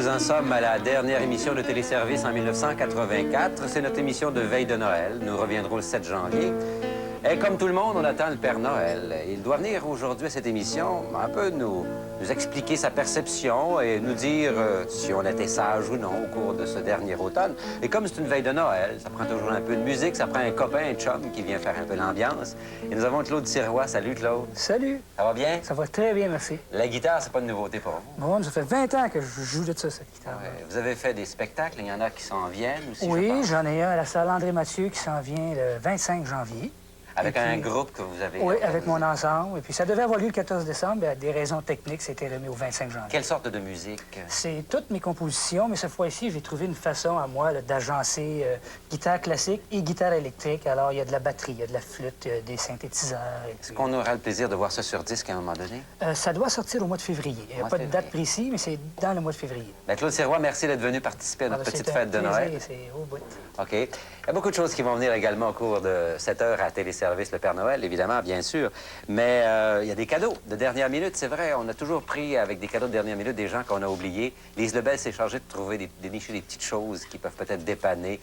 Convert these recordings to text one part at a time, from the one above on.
en sommes à la dernière émission de téléservice en 1984. C'est notre émission de veille de Noël. Nous reviendrons le 7 janvier. Et comme tout le monde, on attend le Père Noël. Il doit venir aujourd'hui à cette émission un peu nous expliquer sa perception et nous dire si on était sage ou non au cours de ce dernier automne. Et comme c'est une veille de Noël, ça prend toujours un peu de musique, ça prend un copain, un chum qui vient faire un peu l'ambiance. Et nous avons Claude Sirois. Salut, Claude. Salut. Ça va bien? Ça va très bien, merci. La guitare, c'est pas une nouveauté pour vous? Bon, ça fait 20 ans que je joue de ça, cette guitare. Ouais. Vous avez fait des spectacles, il y en a qui s'en viennent aussi, Oui, j'en ai un à la salle André Mathieu qui s'en vient le 25 janvier. Avec un groupe que vous avez... Oui, avec mon ensemble. Et puis ça devait avoir lieu le 14 décembre, mais à des raisons techniques, c'était remis au 25 janvier. Quelle sorte de musique? C'est toutes mes compositions, mais cette fois-ci, j'ai trouvé une façon à moi d'agencer guitare classique et guitare électrique. Alors, il y a de la batterie, il y a de la flûte, des synthétiseurs. Est-ce qu'on aura le plaisir de voir ça sur disque à un moment donné? Ça doit sortir au mois de février. Il n'y a pas de date précise, mais c'est dans le mois de février. Bien, Claude Sirois, merci d'être venu participer à notre petite fête de Noël. C'est au bout. OK. Il y a beaucoup de choses qui vont venir également au cours de cette heure à Téléservice Le Père Noël, évidemment, bien sûr. Mais il y a des cadeaux de dernière minute, c'est vrai. On a toujours pris avec des cadeaux de dernière minute des gens qu'on a oubliés. Lise Lebel s'est chargée de trouver, dénicher des petites choses qui peuvent peut-être dépanner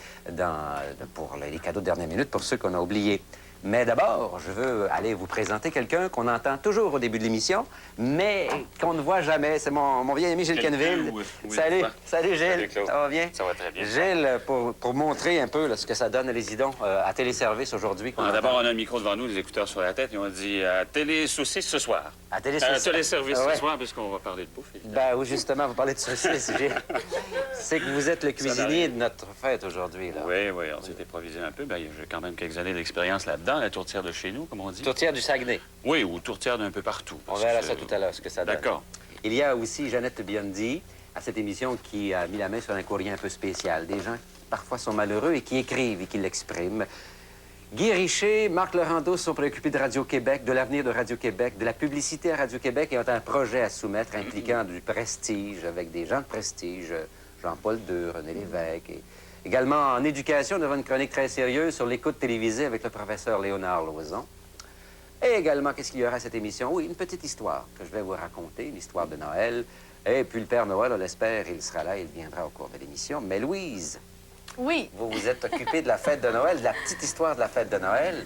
pour les cadeaux de dernière minute pour ceux qu'on a oubliés. Mais d'abord, je veux aller vous présenter quelqu'un qu'on entend toujours au début de l'émission, mais qu'on ne voit jamais. C'est mon vieil ami Gilles Quenneville. Oui, Salut, salut Gilles. Salut, Claude. Ça va bien? Ça va très bien. Gilles, pour montrer un peu là, ce que ça donne à les idons à Téléservice aujourd'hui. D'abord, on a le micro devant nous, les écouteurs sur la tête, et on dit Télé Saucisse ce soir. À Téléservice. Téléservice Ouais. ce soir, puisqu'on va parler de bouffe, évidemment. Ben oui, justement, vous parlez de saucisses, Gilles. C'est que vous êtes le cuisinier de notre fête aujourd'hui, là. Oui, oui, on s'est improvisé un peu. Ben, j'ai quand même quelques années d'expérience là-dedans, la tourtière de chez nous, comme on dit. Tourtière du Saguenay. Oui, ou tourtière d'un peu partout. On verra ça tout à l'heure, ce que ça donne. D'accord. Il y a aussi Jeannette Biondi, à cette émission, qui a mis la main sur un courrier un peu spécial. Des gens qui parfois sont malheureux et qui écrivent et qui l'expriment. Guy Richer, Marc Laurando sont préoccupés de Radio-Québec, de l'avenir de Radio-Québec, de la publicité à Radio-Québec et ont un projet à soumettre impliquant du prestige avec des gens de prestige, Jean-Paul II, René Lévesque. Et également en éducation, devant une chronique très sérieuse sur l'écoute télévisée avec le professeur Léonard Lauzon. Et également, qu'est-ce qu'il y aura à cette émission? Oui, une petite histoire que je vais vous raconter, une histoire de Noël. Et puis le Père Noël, on l'espère, il sera là, il viendra au cours de l'émission. Mais Louise... Oui. Vous vous êtes occupée de la fête de Noël, de la petite histoire de la fête de Noël.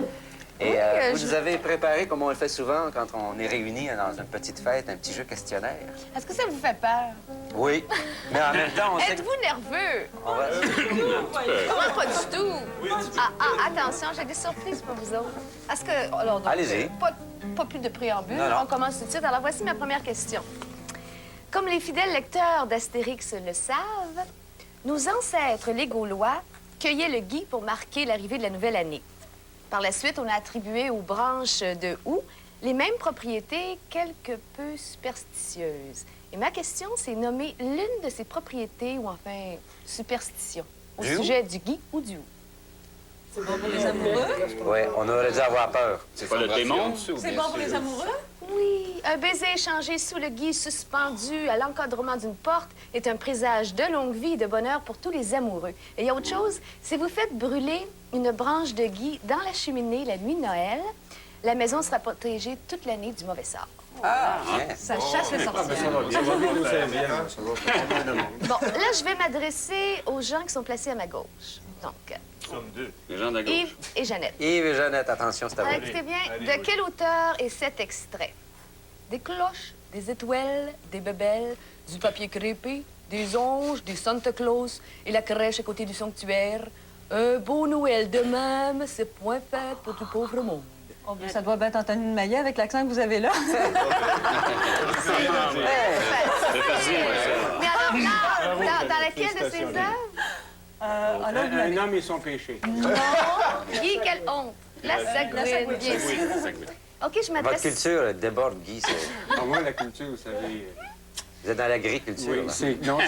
Et vous nous avez préparé, comme on le fait souvent quand on est réunis dans une petite fête, un petit jeu questionnaire. Est-ce que ça vous fait peur? Oui, mais en même temps, on sait que... Êtes-vous nerveux? On va... Comment pas du tout? Attention, j'ai des surprises pour vous autres. Est-ce que... alors, donc, Allez-y. Pas plus de préambule, Non, non. on commence tout de suite. Alors, voici ma première question. Comme les fidèles lecteurs d'Astérix le savent, nos ancêtres, les Gaulois, cueillaient le gui pour marquer l'arrivée de la nouvelle année. Par la suite, on a attribué aux branches de houx les mêmes propriétés quelque peu superstitieuses. Et ma question, c'est nommer l'une de ces propriétés, ou enfin, superstitions, au Du sujet du gui ou du houx. C'est bon pour les amoureux? Oui, on aurait dû avoir peur. C'est pas le démon? C'est bon pour les amoureux? Oui, un baiser échangé sous le gui suspendu à l'encadrement d'une porte est un présage de longue vie et de bonheur pour tous les amoureux. Et il y a autre chose, si vous faites brûler une branche de gui dans la cheminée la nuit de Noël, la maison sera protégée toute l'année du mauvais sort. Ah, bien. Ça chasse les sorcières. Bon, là, je vais m'adresser aux gens qui sont placés à ma gauche. Donc, Les gens de la gauche. Yves et Jeannette. Yves et Jeannette, attention, c'est à vous. Écoutez bien, de quel auteur est cet extrait? Des cloches, des étoiles, des bebelles, du papier crêpé, des anges, des Santa Claus et la crèche à côté du sanctuaire. Un beau Noël de même, c'est point fait pour tout pauvre monde. Oh, ben, ça doit bien être Anthony de Maillet avec l'accent que vous avez là. C'est facile, Mais alors, dans laquelle de ces œuvres? Un homme et son péché. Non. Guy, quelle honte. La Sagouine, bien sûr. OK, je Votre m'adresse... culture elle déborde, Guy. Pour moi, la culture, vous savez... Vous êtes dans l'agriculture. Oui, là.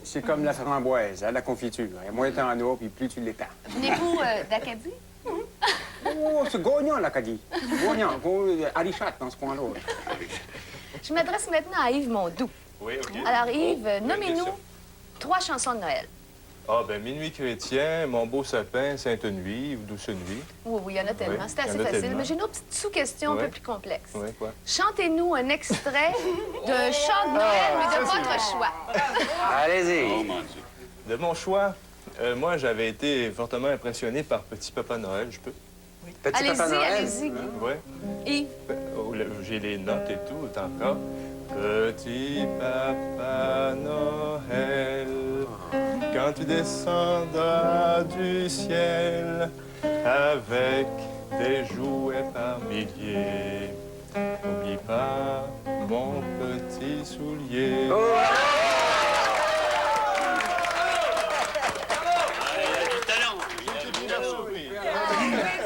c'est comme la framboise, à la confiture. Et moins t'en as, puis plus tu l'étends. Venez-vous d'Acadie? Oh, c'est gagnant, l'Acadie. Gagnant. Arichat, dans ce coin-là. Je m'adresse maintenant à Yves Mondoux. Oui, OK. Alors, Yves, nommez-nous 3 chansons de Noël. Ah, ben minuit chrétien, mon beau sapin, sainte nuit ou douce nuit. Oui, oui, il y en a tellement. Oui, C'est assez il y en a facile. tellement. Mais j'ai une autre petite sous-question un Ouais. peu plus complexe. Oui, quoi? Chantez-nous un extrait d'un chant de Noël, mais de votre choix. Allez-y. Oh, mon Dieu. De mon choix, moi, j'avais été fortement impressionné par Petit Papa Noël, je peux? Petit Papa Allez-y, Noël. allez-y. Oui. Yves. J'ai les notes et tout, encore. Petit Papa Noël, quand tu descendras du ciel avec des jouets par milliers, n'oublie pas mon petit soulier. Oui,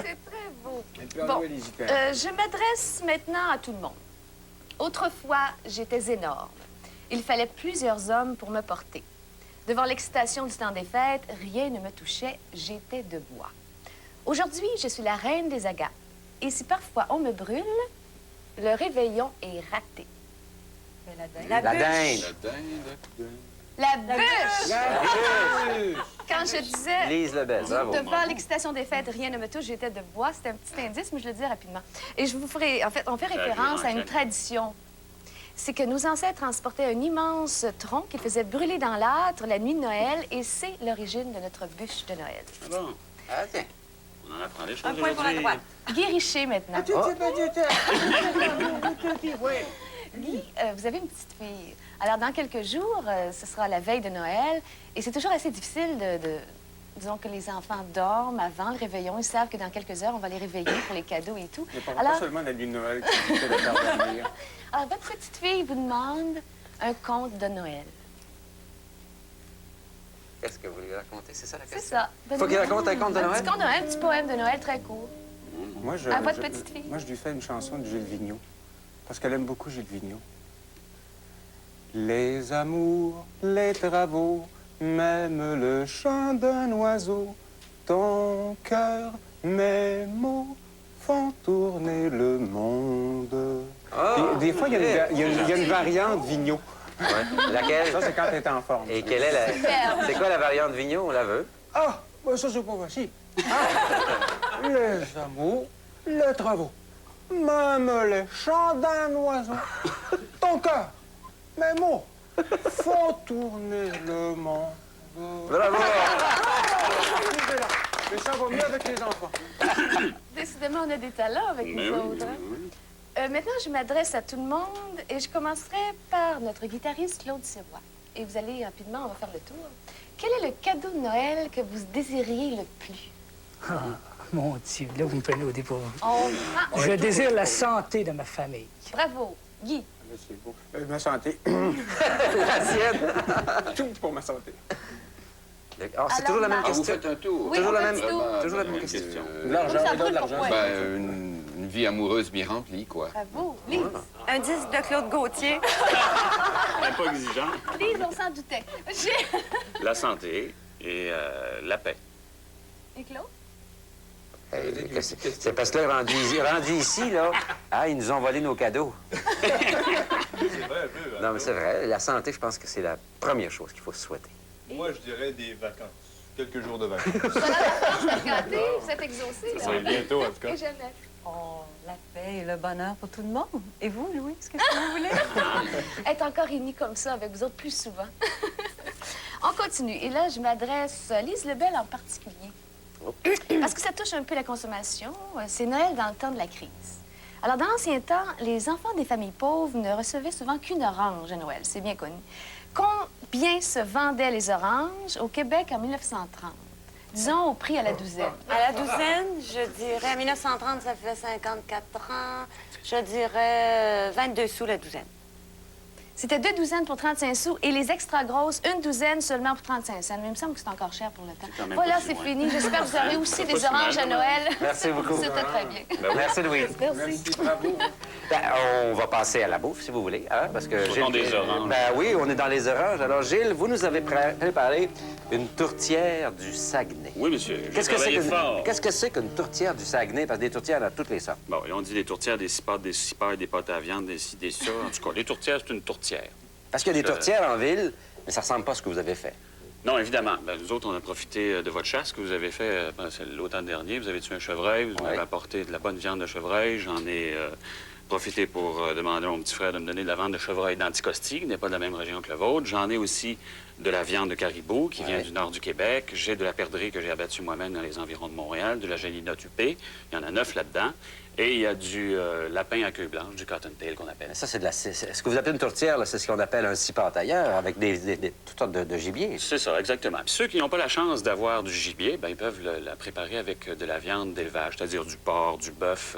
c'est très beau. Elle peut Bon, enlever les hyper. je m'adresse maintenant à tout le monde. Autrefois, j'étais énorme. Il fallait plusieurs hommes pour me porter. Devant l'excitation du temps des fêtes, rien ne me touchait, j'étais de bois. Aujourd'hui, je suis la reine des agapes. Et si parfois on me brûle, le réveillon est raté. La dinde. La bûche! Quand je disais Lise Lebel, bravo. devant l'excitation des fêtes, rien ne me touche, j'étais de bois, c'était un petit indice, mais je le dis rapidement. Et je vous ferai, en fait, on fait référence à une tradition. C'est que nos ancêtres transportaient un immense tronc qu'ils faisaient brûler dans l'âtre la nuit de Noël, et c'est l'origine de notre bûche de Noël. Ah bon? Ah, tiens. On en apprend des choses Un point pour la aujourd'hui. droite. Guy Richer, maintenant. Ah, Guy, vous avez une petite fille. Alors, dans quelques jours, ce sera la veille de Noël, et c'est toujours assez difficile disons que les enfants dorment avant le réveillon. Ils savent que dans quelques heures, on va les réveiller pour les cadeaux et tout. Mais pas Alors, seulement la nuit de Noël qui fait le faire dormir. alors, votre petite fille vous demande un conte de Noël. Qu'est-ce que vous voulez raconter? C'est ça la C'est question? ça. Faut qu'il raconte un conte de Un Noël? petit conte de Noël, un petit poème de Noël très court. Moi, À votre petite fille. Moi, je lui fais une chanson de Gilles Vigneault. Parce qu'elle aime beaucoup Gilles Vigneault. Les amours, les travaux, même le chant d'un oiseau, ton cœur, mes mots font tourner le monde. Des fois, il y a une variante Vigneault. Ouais. Laquelle? Ça, c'est quand t'es en forme. Et quelle est la... Superbe. C'est quoi la variante Vigneault? On la veut. Ah, ben ça, c'est pas facile. Ah, les amours, les travaux, même les chants d'un oiseau, ton cœur, mes mots, font tourner le monde. Bravo! Mais ça va mieux avec les enfants. Décidément, on a des talents avec Mais nous oui, autres. hein. oui. Maintenant, je m'adresse à tout le monde et je commencerai par notre guitariste Claude Sirois. Et vous allez rapidement, on va faire le tour. Quel est le cadeau de Noël que vous désiriez le plus? Ah, mon Dieu, là, vous me prenez au dépourvu. On prend... Je désire la santé de ma famille. Bravo. Guy. Là, c'est beau. Ma santé. La sienne! Tout pour ma santé. Ah, c'est toujours la même Ah, vous question. faites un tour. Oui, Toujours on la fait même- un petit tour. toujours la Vraiment, même une question. L'argent, Ça il donne brûle l'argent. pourquoi? Ben, une vie amoureuse bien remplie, quoi. Bravo. Lise. Un disque de Claude Gauthier. Même pas exigeant. Lise, on s'en doutait. La santé et la paix. Et Claude? C'est parce que là, rendu ici, là, ah, ils nous ont volé nos cadeaux. C'est vrai un peu. hein? Non, mais c'est vrai. La santé, je pense que c'est la première chose qu'il faut se souhaiter. Moi, je dirais des vacances. Quelques jours de vacances. Vous allez à la France de gâter, vous êtes exaucé. Ça va bientôt, en tout cas. Et jamais. Oh, la paix et le bonheur pour tout le monde. Et vous, Louis, qu'est-ce que vous voulez? Être encore réunis comme ça avec vous autres plus souvent. On continue. Et là, je m'adresse à Lise Lebel en particulier. Parce que ça touche un peu la consommation. C'est Noël dans le temps de la crise. Alors, dans l'ancien temps, les enfants des familles pauvres ne recevaient souvent qu'une orange à Noël. C'est bien connu. Combien se vendaient les oranges au Québec en 1930? Disons au prix à la douzaine. À la douzaine, je dirais, 1930, ça fait 54 ans, je dirais 22 sous la douzaine. C'était 2 douzaines pour 35 sous et les extra grosses, 1 douzaine seulement pour 35 cents. Mais il me semble que c'est encore cher pour le temps. quand même Voilà, pas si c'est loin. fini. J'espère que vous aurez aussi C'est des pas si oranges mal, à Noël. Merci beaucoup. C'était très bien. Merci, Louise. Merci. Merci, bravo. Ben, on va passer à la bouffe, si vous voulez, hein, parce que Ce sont des oranges. Ben oui, on est dans les oranges. Alors, Gilles, vous nous avez préparé une tourtière du Saguenay. Oui, monsieur. J'ai Qu'est-ce que c'est travaillé fort. qu'une qu'est-ce que c'est qu'une tourtière du Saguenay? Parce que des tourtières, il y en a toutes les sortes. Bon, et on dit des tourtières, des cipates, des pâtes à viande, des ci, des ça. En tout cas, les tourtières, c'est une tourtière. Parce qu'il y a des tourtières en ville, mais ça ressemble pas à ce que vous avez fait. Non, évidemment. Ben, nous autres, on a profité de votre chasse que vous avez fait l'automne dernier. Vous avez tué un chevreuil, vous m'avez apporté de la bonne viande de chevreuil. J'en ai profité pour demander à mon petit frère de me donner de la viande de chevreuil d'Anticosti, qui n'est pas de la même région que le vôtre. J'en ai aussi de la viande de caribou, qui vient du nord du Québec. J'ai de la perdrix que j'ai abattue moi-même dans les environs de Montréal, de la génina tupée. Il y en a 9 là-dedans. Et il y a du lapin à queue blanche, du cottontail qu'on appelle. Ça, c'est de la... Ce que vous appelez une tourtière, là, c'est ce qu'on appelle un cipentailleur, avec toutes sortes de gibier. C'est ça, exactement. Puis ceux qui n'ont pas la chance d'avoir du gibier, bien, ils peuvent la préparer avec de la viande d'élevage, c'est-à-dire du porc, du bœuf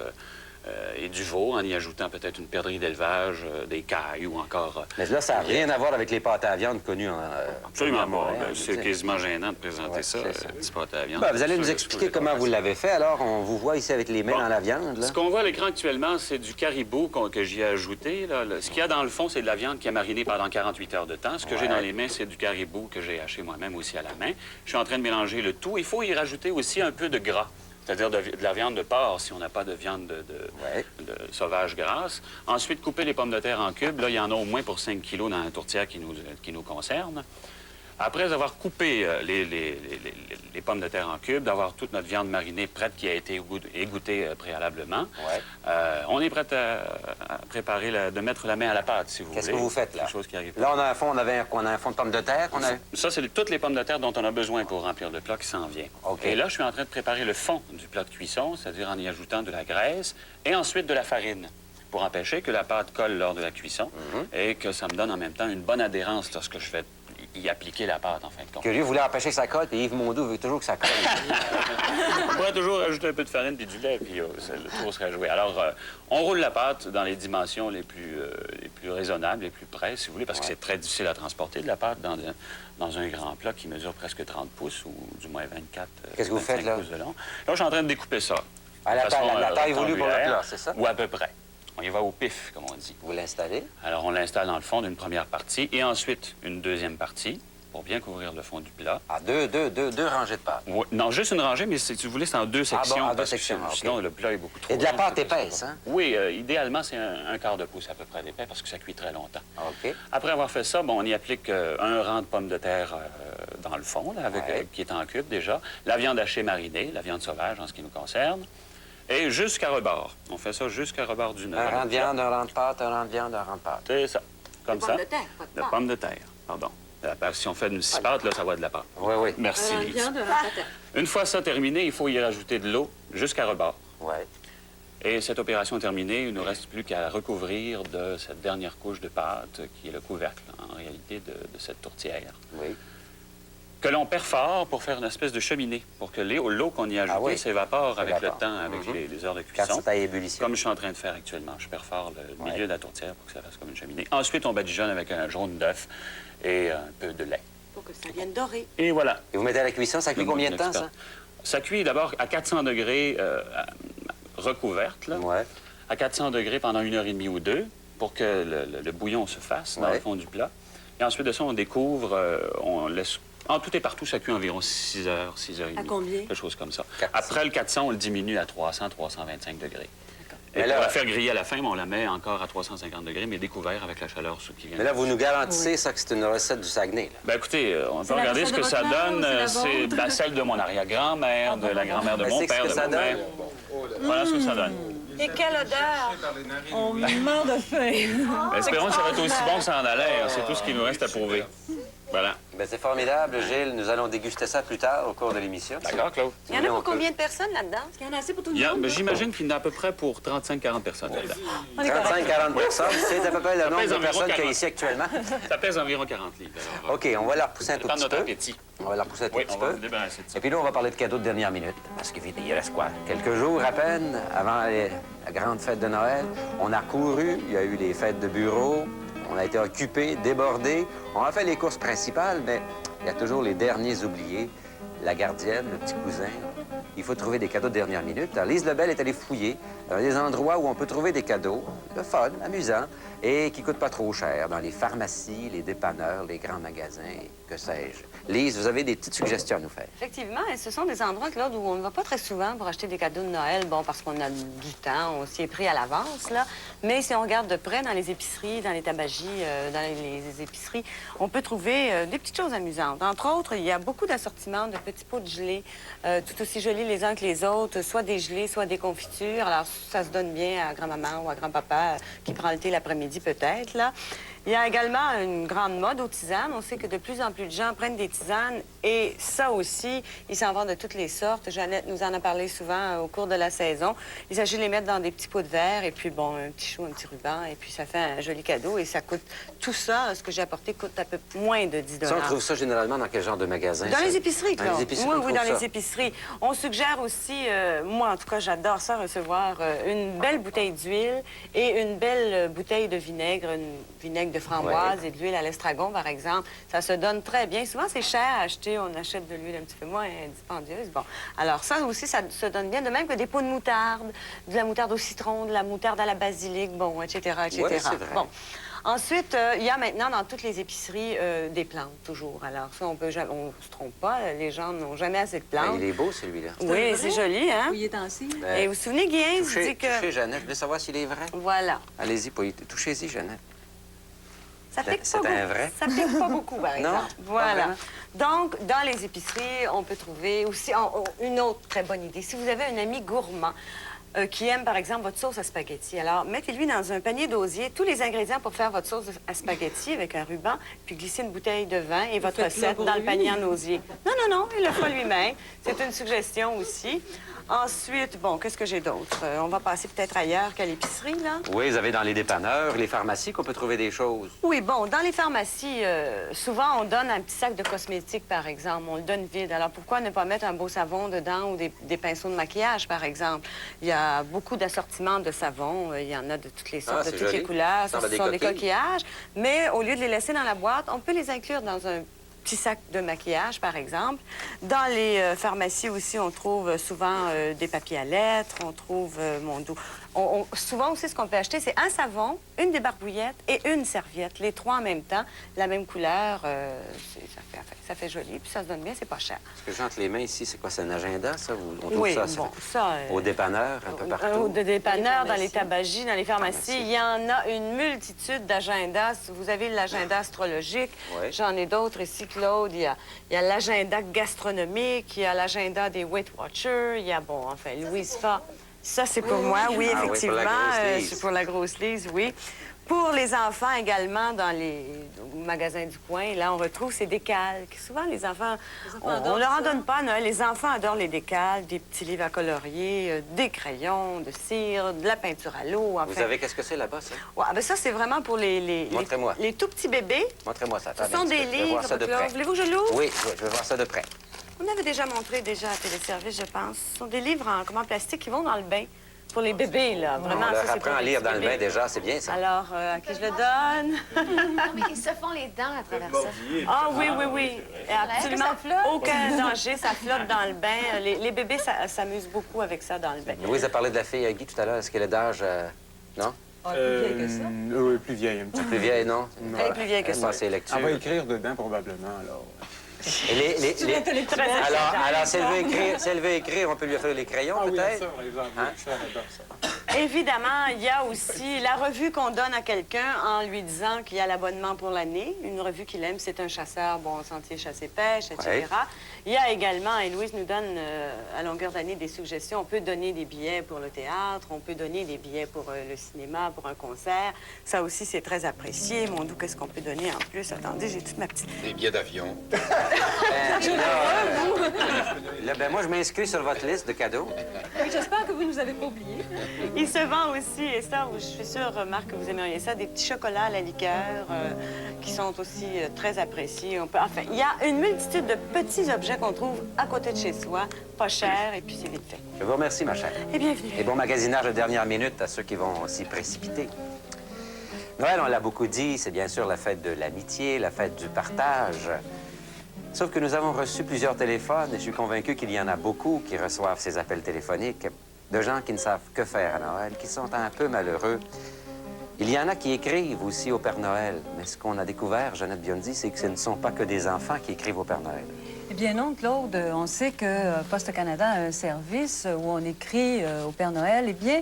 et du veau, en y ajoutant peut-être une perdrix d'élevage, des cailles ou encore... Mais là, ça n'a rien à voir avec les pâtes à viande connues en... Absolument pas. Montréal, C'est quasiment gênant de présenter ça, c'est ça. petit pâte à la viande. Ben, vous allez nous expliquer comment vous l'avez fait. Alors, on vous voit ici avec les mains dans la viande. Là. Ce qu'on voit à l'écran actuellement, c'est du caribou que j'y ai ajouté. Là. Ce qu'il y a dans le fond, c'est de la viande qui a mariné pendant 48 heures de temps. Ce que j'ai dans les mains, c'est du caribou que j'ai haché moi-même aussi à la main. Je suis en train de mélanger le tout. Il faut y rajouter aussi un peu de gras. C'est-à-dire de la viande de porc, si on n'a pas de viande de sauvage grasse. Ensuite, couper les pommes de terre en cubes. Là, il y en a au moins pour 5 kilos dans la tourtière qui nous concerne. Après avoir coupé les pommes de terre en cubes, d'avoir toute notre viande marinée prête qui a été égouttée préalablement, on est prêt à préparer, de mettre la main à la pâte, si vous voulez. Qu'est-ce que vous faites, là? Quelque chose qui arrive. Là, on a un fond, on a un fond de pommes de terre. Ça, c'est toutes les pommes de terre dont on a besoin pour remplir le plat qui s'en vient. OK. Et là, je suis en train de préparer le fond du plat de cuisson, c'est-à-dire en y ajoutant de la graisse et ensuite de la farine, pour empêcher que la pâte colle lors de la cuisson et que ça me donne en même temps une bonne adhérence lorsque je vais y appliquer la pâte, en fin de compte. Curieux voulait empêcher que ça colle, puis Yves Mondou veut toujours que ça colle. On pourrait toujours ajouter un peu de farine puis du lait, puis le tour serait joué. Alors, on roule la pâte dans les dimensions les plus raisonnables, les plus près, si vous voulez, parce que c'est très difficile à transporter de la pâte dans un grand plat qui mesure presque 30 pouces, ou du moins 24 Qu'est-ce que vous faites, là? pouces de long. Là, je suis en train de découper ça. À la taille voulue pour le plat, c'est ça? Ou à peu près. On y va au pif, comme on dit. Vous l'installez? Alors, on l'installe dans le fond d'une première partie et ensuite une deuxième partie pour bien couvrir le fond du plat. Ah, deux rangées de pâte. Oui, non, juste une rangée, mais si vous voulez, c'est en deux sections. Ah bon, en deux parce que sections, OK. Sinon, le plat est beaucoup trop Et de la long, pâte ça, épaisse, hein? Oui, idéalement, c'est un quart de pouce à peu près d'épais parce que ça cuit très longtemps. OK. Après avoir fait ça, bon, on y applique un rang de pommes de terre dans le fond, là, qui est en cube déjà. La viande hachée marinée, la viande sauvage en ce qui nous concerne. Et jusqu'à rebord. On fait ça jusqu'à rebord d'une heure. Un rang de viande, un rang de pâte, un rang de viande, un rang de pâte. C'est ça. Comme ça. Pommes de terre, pas de De pâte. pommes de terre, pardon. Si on fait une six pâtes, là, ça va de la pâte. Oui, oui. Merci, Lise. Viande, patate. Une fois ça terminé, il faut y rajouter de l'eau jusqu'à rebord. Oui. Et cette opération terminée, il ne nous reste plus qu'à recouvrir de cette dernière couche de pâte, qui est le couvercle, en réalité, de cette tourtière, Oui. que l'on perfore pour faire une espèce de cheminée, pour que l'eau qu'on y a ajoutée s'évapore avec le temps, avec les heures de Quand cuisson. c'est à ébullition. Comme je suis en train de faire actuellement. Je perfore le milieu de la tourtière pour que ça fasse comme une cheminée. Ensuite, on badigeonne avec un jaune d'œuf et un peu de lait. Pour que ça vienne dorer. Et voilà. Et vous mettez à la cuisson, ça cuit combien de temps, ça? Ça cuit d'abord à 400 degrés recouverte, là. Oui. À 400 degrés pendant 1h30 ou 2 pour que le bouillon se fasse dans le fond du plat. Et ensuite de ça, on découvre, on laisse... En tout et partout, ça cuit environ 6 heures, 6h30. À combien? Quelque chose comme ça. 400. Après le 400, on le diminue à 300, 325 degrés. Et Mais pour là- la faire griller à la fin, on la met encore à 350 degrés, mais découvert avec la chaleur qui vient. Mais là, vous nous garantissez ça que c'est une recette du Saguenay, là. Ben écoutez, on peut C'est la regarder ce recette que de ça votre mère ou donne. c'est la C'est vôtre? celle de mon arrière-grand-mère, de la grand-mère de Ben, mon c'est ce père, que de ça ma mère. donne. Voilà ce que ça donne. Et quelle odeur! On meurt de faim. Ben, espérons que ça va être aussi bon que ça en a l'air. C'est tout ce qui nous reste à prouver. Voilà. Ben, c'est formidable, Gilles. Nous allons déguster ça plus tard au cours de l'émission. D'accord, Claude? Il y en a pour combien de personnes là-dedans? Il y en a assez pour tout le monde. J'imagine qu'il y en a à peu près pour 35-40 personnes là-dedans. 35-40 personnes, c'est à peu près le nombre pèse de environ personnes qu'il y a 40. ici actuellement. Ça pèse environ 40 livres. Alors, OK, on va la repousser un tout dépend de petit notre peu. appétit. On va la repousser un tout Oui, petit on va peu. vous débarrasser de ça. Et puis là, on va parler de cadeaux de dernière minute. Parce qu'il reste quoi? Quelques jours à peine avant la grande fête de Noël. On a couru, il y a eu les fêtes de bureau, on a été occupés, débordés. On a fait les courses principales, mais il y a toujours les derniers oubliés. La gardienne, le petit cousin, il faut trouver des cadeaux de dernière minute. Alors, Lise Lebel est allée fouiller dans des endroits où on peut trouver des cadeaux, de fun, amusants, et qui ne coûtent pas trop cher, dans les pharmacies, les dépanneurs, les grands magasins, que sais-je. Lise, vous avez des petites suggestions à nous faire? Effectivement, et ce sont des endroits, Claude, où on ne va pas très souvent pour acheter des cadeaux de Noël, bon, parce qu'on a du temps, on s'y est pris à l'avance, là. Mais si on regarde de près dans les épiceries, dans les tabagies, dans les épiceries, on peut trouver des petites choses amusantes. Entre autres, il y a beaucoup d'assortiments de petits pots de gelée, tout aussi jolis les uns que les autres, soit des gelées, soit des confitures. Alors, ça se donne bien à grand-maman ou à grand-papa qui prend le thé l'après-midi, peut-être, là. Il y a également une grande mode aux tisanes. On sait que de plus en plus de gens prennent des tisanes et ça aussi, ils s'en vendent de toutes les sortes. Jeannette nous en a parlé souvent au cours de la saison. Il s'agit de les mettre dans des petits pots de verre et puis, bon, un petit chou, un petit ruban et puis ça fait un joli cadeau et ça coûte... Tout ça, ce que j'ai apporté, coûte à peu moins de 10 $. Ça, on trouve ça généralement dans quel genre de magasin? Dans ça? les épiceries, Claude. Dans les épiceries, oui, on oui, trouve dans ça. les épiceries. On suggère aussi, moi en tout cas, j'adore ça, recevoir une belle bouteille d'huile et une belle bouteille de vinaigre, une vinaigre de framboise et de l'huile à l'estragon, par exemple. Ça se donne très bien. Souvent, c'est cher à acheter. On achète de l'huile un petit peu moins dispendieuse. Bon, alors ça aussi, ça se donne bien. De même que des pots de moutarde, de la moutarde au citron, de la moutarde à la basilic, bon, etc., etc. Ouais, c'est vrai. Bon. Ensuite, il y a maintenant dans toutes les épiceries des plantes, toujours. Alors ça, on se trompe pas. Les gens n'ont jamais assez de plantes. Ben, il est beau, celui-là. Oui, c'est joli, hein? Oui, il est ainsi. Ben, Et vous vous souvenez, Guillaume, je dis que... touchez, Jeannette. Je voulais savoir s'il est vrai. Voilà. Allez-y, touchez-y, Jeannette. Ça pique C'est pas un beaucoup. vrai? Ça pique pas beaucoup, par Non? exemple. Pas Voilà. vraiment? Donc, dans les épiceries, on peut trouver aussi une autre très bonne idée. Si vous avez un ami gourmand qui aime, par exemple, votre sauce à spaghetti, alors mettez-lui dans un panier d'osier tous les ingrédients pour faire votre sauce à spaghetti avec un ruban, puis glissez une bouteille de vin et votre faites-le recette pour dans le lui. panier en osier. Non, non, non, il le fera lui-même. C'est une suggestion aussi. Ensuite, bon, qu'est-ce que j'ai d'autre? On va passer peut-être ailleurs qu'à l'épicerie, là. Oui, vous avez dans les dépanneurs, les pharmacies qu'on peut trouver des choses. Oui, bon, dans les pharmacies, souvent, on donne un petit sac de cosmétiques, par exemple. On le donne vide. Alors, pourquoi ne pas mettre un beau savon dedans ou des pinceaux de maquillage, par exemple? Il y a beaucoup d'assortiments de savons. Il y en a de toutes les sortes, Ah, de c'est toutes les joli. couleurs. Ça Ce ressemble à des sont des coquilles. coquillages. Mais au lieu de les laisser dans la boîte, on peut les inclure dans un petit sac de maquillage, par exemple. Dans les pharmacies aussi, on trouve souvent des papiers à lettres, on trouve, souvent aussi, ce qu'on peut acheter, c'est un savon, une débarbouillette et une serviette, les trois en même temps, la même couleur, ça fait joli, puis ça se donne bien, c'est pas cher. Ce que j'ai entre les mains ici, c'est quoi? C'est un agenda, ça? On trouve Oui, ça, bon, ça... au dépanneur, un peu partout. Au dépanneurs, dans les tabagies, dans les pharmacies, il y en a une multitude d'agendas. Vous avez l'agenda astrologique, Oui. j'en ai d'autres ici, Claude. Il y a l'agenda gastronomique, il y a l'agenda des Weight Watchers, il y a, bon, enfin, Louise Fa. Ça, c'est pour moi, oui, Ah oui, pour effectivement. la grosse Lise. C'est pour la grosse Lise, oui. Pour les enfants également, dans les magasins du coin, là, on retrouve ces décalques. Souvent, les enfants, on leur en donne pas, Noël. Les enfants adorent les décalques, des petits livres à colorier, des crayons, de cire, de la peinture à l'eau, enfin. Vous savez qu'est-ce que c'est là-bas, ça? Ouais, ben ça, c'est vraiment pour Montrez-moi. les tout petits bébés. Montrez-moi ça. Ce Attendez sont un petit des peu. Je vais voir livres, ça de Claude. près. Voulez-vous que je l'ouvre? Oui, je vais voir ça de près. On avait déjà montré à Téléservice, je pense. Ce sont des livres en plastique qui vont dans le bain. Pour les bébés, là. Vraiment, On leur ça, c'est apprend pour à les lire petits dans le bain bébés. déjà, c'est bien ça. Alors, à qui je le donne? Non, mais ils se font les dents à travers ça. Ah oui, oui, oui. Absolument Est-ce que ça flotte? aucun danger. Ça flotte dans le bain. Les bébés s'amusent beaucoup avec ça dans le bain. Louise a parlé de la fille Guy tout à l'heure. Est-ce qu'elle est d'âge... Non? Ah, plus vieille que ça. Oui, plus vieille un petit peu. Plus vieille, non? Elle est plus vieille que Elle ça. passe ses lectures. Elle va écrire dedans, probablement, alors. Et Très Alors, si elle veut écrire, on peut lui offrir les crayons, Ah oui, peut-être? ça, par exemple. Hein? Ça, j'adore ça. Évidemment, il y a aussi la revue qu'on donne à quelqu'un en lui disant qu'il y a l'abonnement pour l'année. Une revue qu'il aime, c'est un chasseur, bon, sentier chasse-pêche, etc. Ouais. Il y a également, et Louise nous donne à longueur d'année des suggestions, on peut donner des billets pour le théâtre, on peut donner des billets pour le cinéma, pour un concert. Ça aussi, c'est très apprécié. Mon Dieu, qu'est-ce qu'on peut donner en plus? Attendez, j'ai toute ma petite... Des billets d'avion. Ben, moi, je m'inscris sur votre liste de cadeaux. Oui, j'espère que vous nous avez pas oubliés. Il se vend aussi, et ça, je suis sûre, Marc, que vous aimeriez ça, des petits chocolats à la liqueur qui sont aussi très appréciés. Enfin, il y a une multitude de petits objets qu'on trouve à côté de chez soi, pas chers, et puis c'est vite fait. Je vous remercie, ma chère. Et bienvenue. Et bon magasinage de dernière minute à ceux qui vont s'y précipiter. Noël, on l'a beaucoup dit, c'est bien sûr la fête de l'amitié, la fête du partage. Sauf que nous avons reçu plusieurs téléphones et je suis convaincu qu'il y en a beaucoup qui reçoivent ces appels téléphoniques de gens qui ne savent que faire à Noël, qui sont un peu malheureux. Il y en a qui écrivent aussi au Père Noël, mais ce qu'on a découvert, Jeannette Biondi, c'est que ce ne sont pas que des enfants qui écrivent au Père Noël. Eh bien non, Claude, on sait que Poste Canada a un service où on écrit au Père Noël. Eh bien,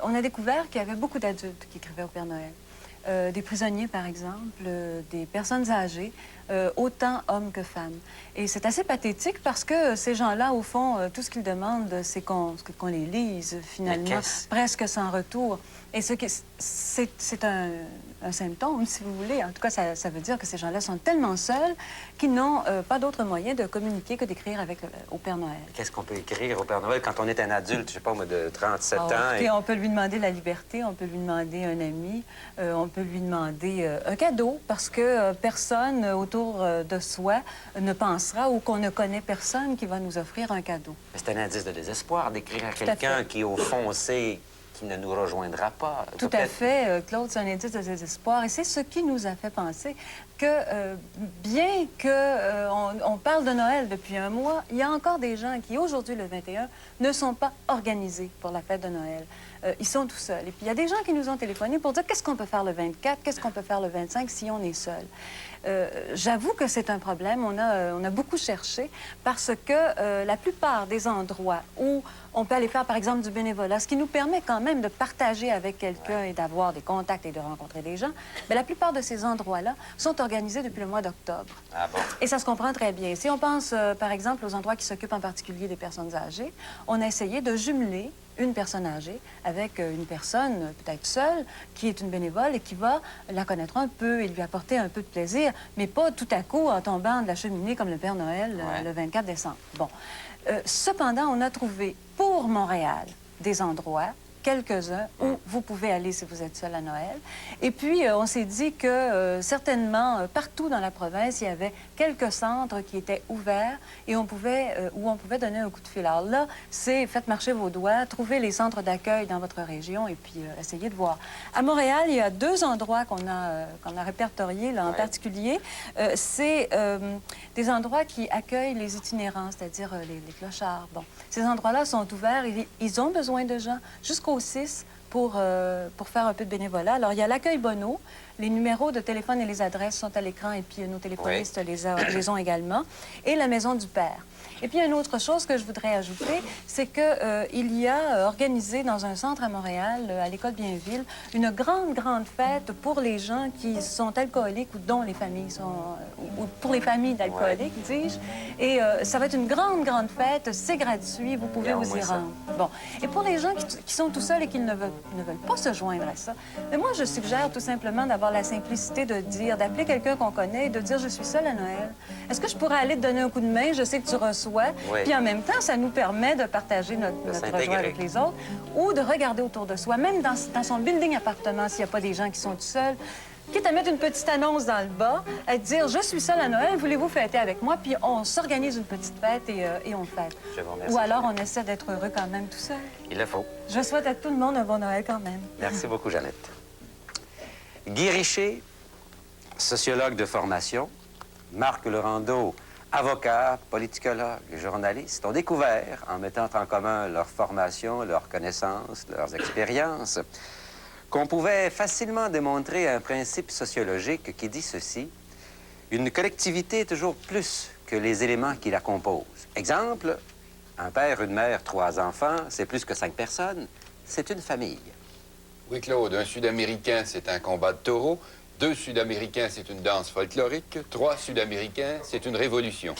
on a découvert qu'il y avait beaucoup d'adultes qui écrivaient au Père Noël. Des prisonniers, par exemple, des personnes âgées, autant hommes que femmes. Et c'est assez pathétique parce que ces gens-là, au fond, tout ce qu'ils demandent, c'est qu'on les lise, finalement, presque sans retour. Et c'est un symptôme, si vous voulez. En tout cas, ça veut dire que ces gens-là sont tellement seuls qu'ils n'ont pas d'autre moyen de communiquer que d'écrire au Père Noël. Qu'est-ce qu'on peut écrire au Père Noël quand on est un adulte, je sais pas moi, de 37 ans? Écoutez, on peut lui demander la liberté, on peut lui demander un ami, on peut lui demander un cadeau, parce que personne autour de soi ne pensera ou qu'on ne connaît personne qui va nous offrir un cadeau. C'est un indice de désespoir d'écrire à quelqu'un qui, au fond, sait qu'il ne nous rejoindra pas. Tout à fait, Claude, c'est un indice de désespoir. Et c'est ce qui nous a fait penser que, bien qu'on parle de Noël depuis un mois, il y a encore des gens qui, aujourd'hui, le 21, ne sont pas organisés pour la fête de Noël. Ils sont tout seuls. Et puis, il y a des gens qui nous ont téléphoné pour dire qu'est-ce qu'on peut faire le 24, qu'est-ce qu'on peut faire le 25 si on est seul. J'avoue que c'est un problème. On a beaucoup cherché parce que la plupart des endroits où on peut aller faire, par exemple, du bénévolat, ce qui nous permet quand même de partager avec quelqu'un et d'avoir des contacts et de rencontrer des gens, bien, la plupart de ces endroits-là sont organisés depuis le mois d'octobre. Ah bon? Et ça se comprend très bien. Si on pense, par exemple, aux endroits qui s'occupent en particulier des personnes âgées, on a essayé de jumeler une personne âgée avec une personne peut-être seule qui est une bénévole et qui va la connaître un peu et lui apporter un peu de plaisir, mais pas tout à coup en tombant de la cheminée comme le Père Noël le 24 décembre. Bon. Cependant, on a trouvé pour Montréal des endroits, quelques-uns, où vous pouvez aller si vous êtes seul à Noël. Et puis, on s'est dit que certainement, partout dans la province, il y avait quelques centres qui étaient ouverts et où on pouvait donner un coup de fil. Alors là, c'est faites marcher vos doigts, trouvez les centres d'accueil dans votre région et puis essayez de voir. À Montréal, il y a deux endroits qu'on a répertoriés, là, en particulier. C'est des endroits qui accueillent les itinérants, c'est-à-dire les clochards. Bon, ces endroits-là sont ouverts et ils ont besoin de gens jusqu'au 6 pour faire un peu de bénévolat. Alors, il y a l'accueil Bonneau. Les numéros de téléphone et les adresses sont à l'écran et puis nos téléphonistes les ont également. Et la Maison du Père. Et puis, une autre chose que je voudrais ajouter, c'est qu'il y a organisé dans un centre à Montréal, à l'École Bienville, une grande fête pour les gens qui sont alcooliques ou dont les familles sont... ou pour les familles d'alcooliques, dis-je. Et ça va être une grande fête. C'est gratuit. Vous pouvez vous y rendre. Bon. Et pour les gens qui sont tout seuls et qui ne veulent pas se joindre à ça, mais moi, je suggère tout simplement d'avoir la simplicité d'appeler quelqu'un qu'on connaît et de dire « Je suis seule à Noël. Est-ce que je pourrais aller te donner un coup de main? Je sais que tu reçois. » Puis en même temps, ça nous permet de partager notre joie avec les autres ou de regarder autour de soi, même dans son building appartement, s'il n'y a pas des gens qui sont tout seuls. Quitte à mettre une petite annonce dans le bas, à dire « Je suis seule à Noël, voulez-vous fêter avec moi? » Puis on s'organise une petite fête et on fête. Je vous remercie. Ou alors on essaie d'être heureux quand même tout seul. Il le faut. Je souhaite à tout le monde un bon Noël quand même. Merci beaucoup, Jeannette. Guy Richer, sociologue de formation, Marc Laurendeau, avocat, politicologue, journaliste, ont découvert, en mettant en commun leur formation, leurs connaissances, leurs expériences, qu'on pouvait facilement démontrer un principe sociologique qui dit ceci: une collectivité est toujours plus que les éléments qui la composent. Exemple, un père, une mère, 3 enfants, c'est plus que 5 personnes, c'est une famille. Oui, Claude, un Sud-Américain, c'est un combat de taureaux. 2 Sud-Américains, c'est une danse folklorique. 3 Sud-Américains, c'est une révolution.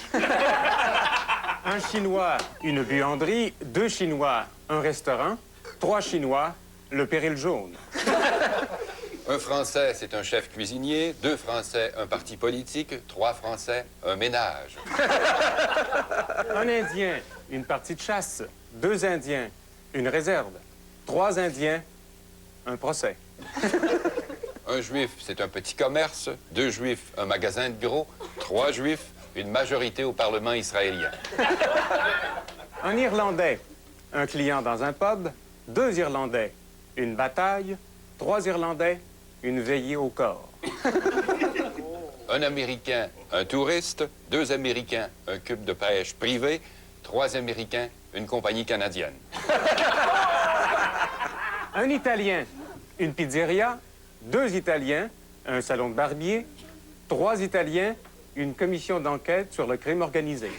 Un Chinois, une buanderie. 2 Chinois, un restaurant. 3 Chinois, le péril jaune. Un Français, c'est un chef cuisinier. 2 Français, un parti politique. 3 Français, un ménage. Un Indien, une partie de chasse. 2 Indiens, une réserve. 3 Indiens, un procès. Un Juif, c'est un petit commerce. 2 Juifs, un magasin de gros. 3 Juifs, une majorité au Parlement israélien. Un Irlandais, un client dans un pub. 2 Irlandais, une bataille. 3 Irlandais, une veillée au corps. un Américain, un touriste, 2 Américains, un cube de pêche privé, 3 Américains, une compagnie canadienne. Un Italien, une pizzeria, 2 Italiens, un salon de barbier, 3 Italiens, une commission d'enquête sur le crime organisé.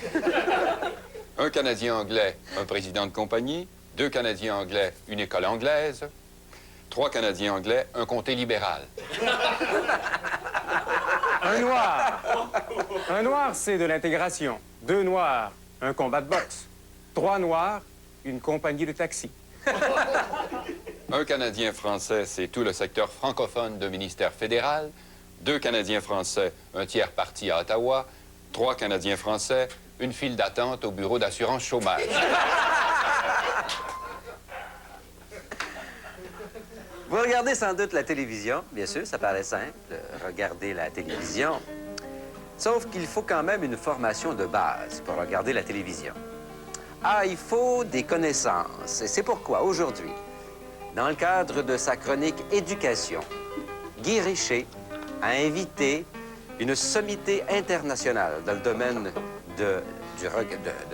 Un Canadien anglais, un président de compagnie, 2 Canadiens anglais, une école anglaise, 3 Canadiens anglais, un comté libéral. Un noir. Un noir, c'est de l'intégration. 2 noirs, un combat de boxe. 3 noirs, une compagnie de taxi. Un Canadien français, c'est tout le secteur francophone de ministère fédéral. 2 Canadiens français, un tiers parti à Ottawa. 3 Canadiens français, une file d'attente au bureau d'assurance chômage. Vous regardez sans doute la télévision, bien sûr, ça paraît simple, regarder la télévision. Sauf qu'il faut quand même une formation de base pour regarder la télévision. Ah, il faut des connaissances. Et c'est pourquoi, aujourd'hui, dans le cadre de sa chronique Éducation, Guy Richer a invité une sommité internationale dans le domaine de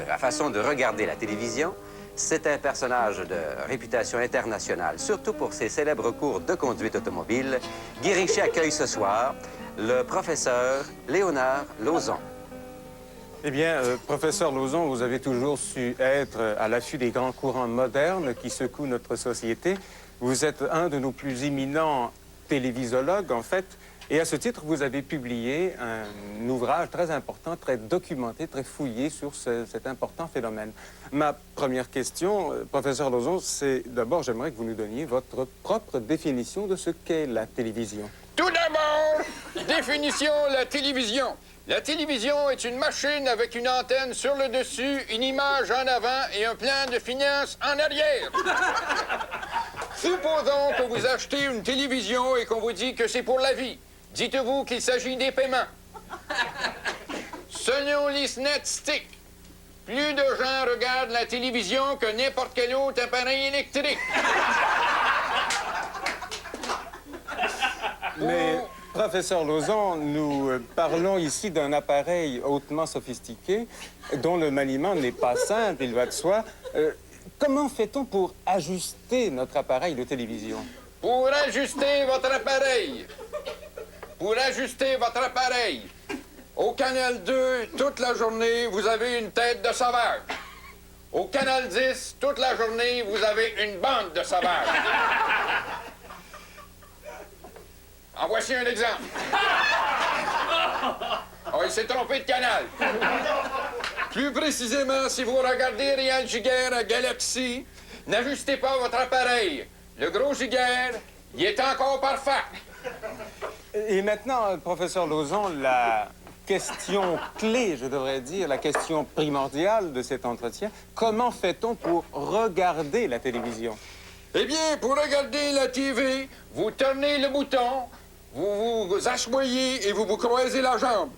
la façon de regarder la télévision. C'est un personnage de réputation internationale, surtout pour ses célèbres cours de conduite automobile. Guy Richer accueille ce soir le professeur Léonard Lauzon. Eh bien, professeur Lauzon, vous avez toujours su être à l'affût des grands courants modernes qui secouent notre société. Vous êtes un de nos plus éminents télévisologues, en fait. Et à ce titre, vous avez publié un ouvrage très important, très documenté, très fouillé sur cet important phénomène. Ma première question, professeur Lauzon, c'est d'abord, j'aimerais que vous nous donniez votre propre définition de ce qu'est la télévision. Tout d'abord, définition, la télévision. La télévision est une machine avec une antenne sur le dessus, une image en avant et un plan de finances en arrière. Supposons que vous achetez une télévision et qu'on vous dit que c'est pour la vie. Dites-vous qu'il s'agit des paiements. Selon les statistiques, plus de gens regardent la télévision que n'importe quel autre appareil électrique. Mais, professeur Lauzon, nous parlons ici d'un appareil hautement sophistiqué dont le maniement n'est pas simple, il va de soi. Comment fait-on pour ajuster notre appareil de télévision? Pour ajuster votre appareil, au Canal 2, toute la journée, vous avez une tête de sauvage. Au Canal 10, toute la journée, vous avez une bande de sauvages. En voici un exemple. Oh, il s'est trompé de canal. Plus précisément, si vous regardez Real Giguère à Galaxy, n'ajustez pas votre appareil. Le gros Giguère, il est encore parfait. Et maintenant, professeur Lauzon, la question clé, je devrais dire, la question primordiale de cet entretien, comment fait-on pour regarder la télévision? Eh bien, pour regarder la TV, vous tournez le bouton, vous vous assoyez et vous vous croisez la jambe.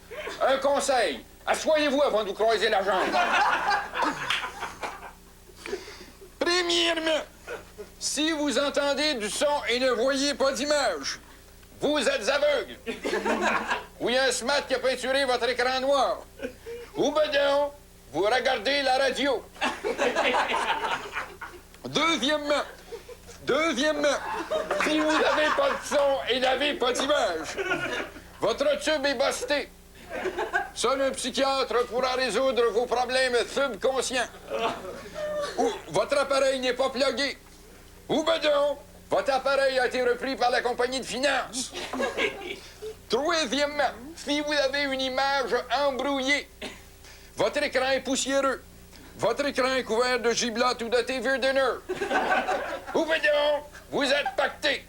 Un conseil, assoyez-vous avant de vous croiser la jambe. Premièrement, si vous entendez du son et ne voyez pas d'image, vous êtes aveugle. Ou il y a un smart qui a peinturé votre écran noir. Ou ben donc, vous regardez la radio. Deuxièmement, si vous n'avez pas de son et n'avez pas d'image, votre tube est busté. Seul un psychiatre pourra résoudre vos problèmes subconscients. Ou votre appareil n'est pas plugué. Ou ben donc, votre appareil a été repris par la compagnie de finances. Troisièmement, si vous avez une image embrouillée, votre écran est poussiéreux, votre écran est couvert de giblottes ou de TV dinner. Ou ben donc, vous êtes pacté.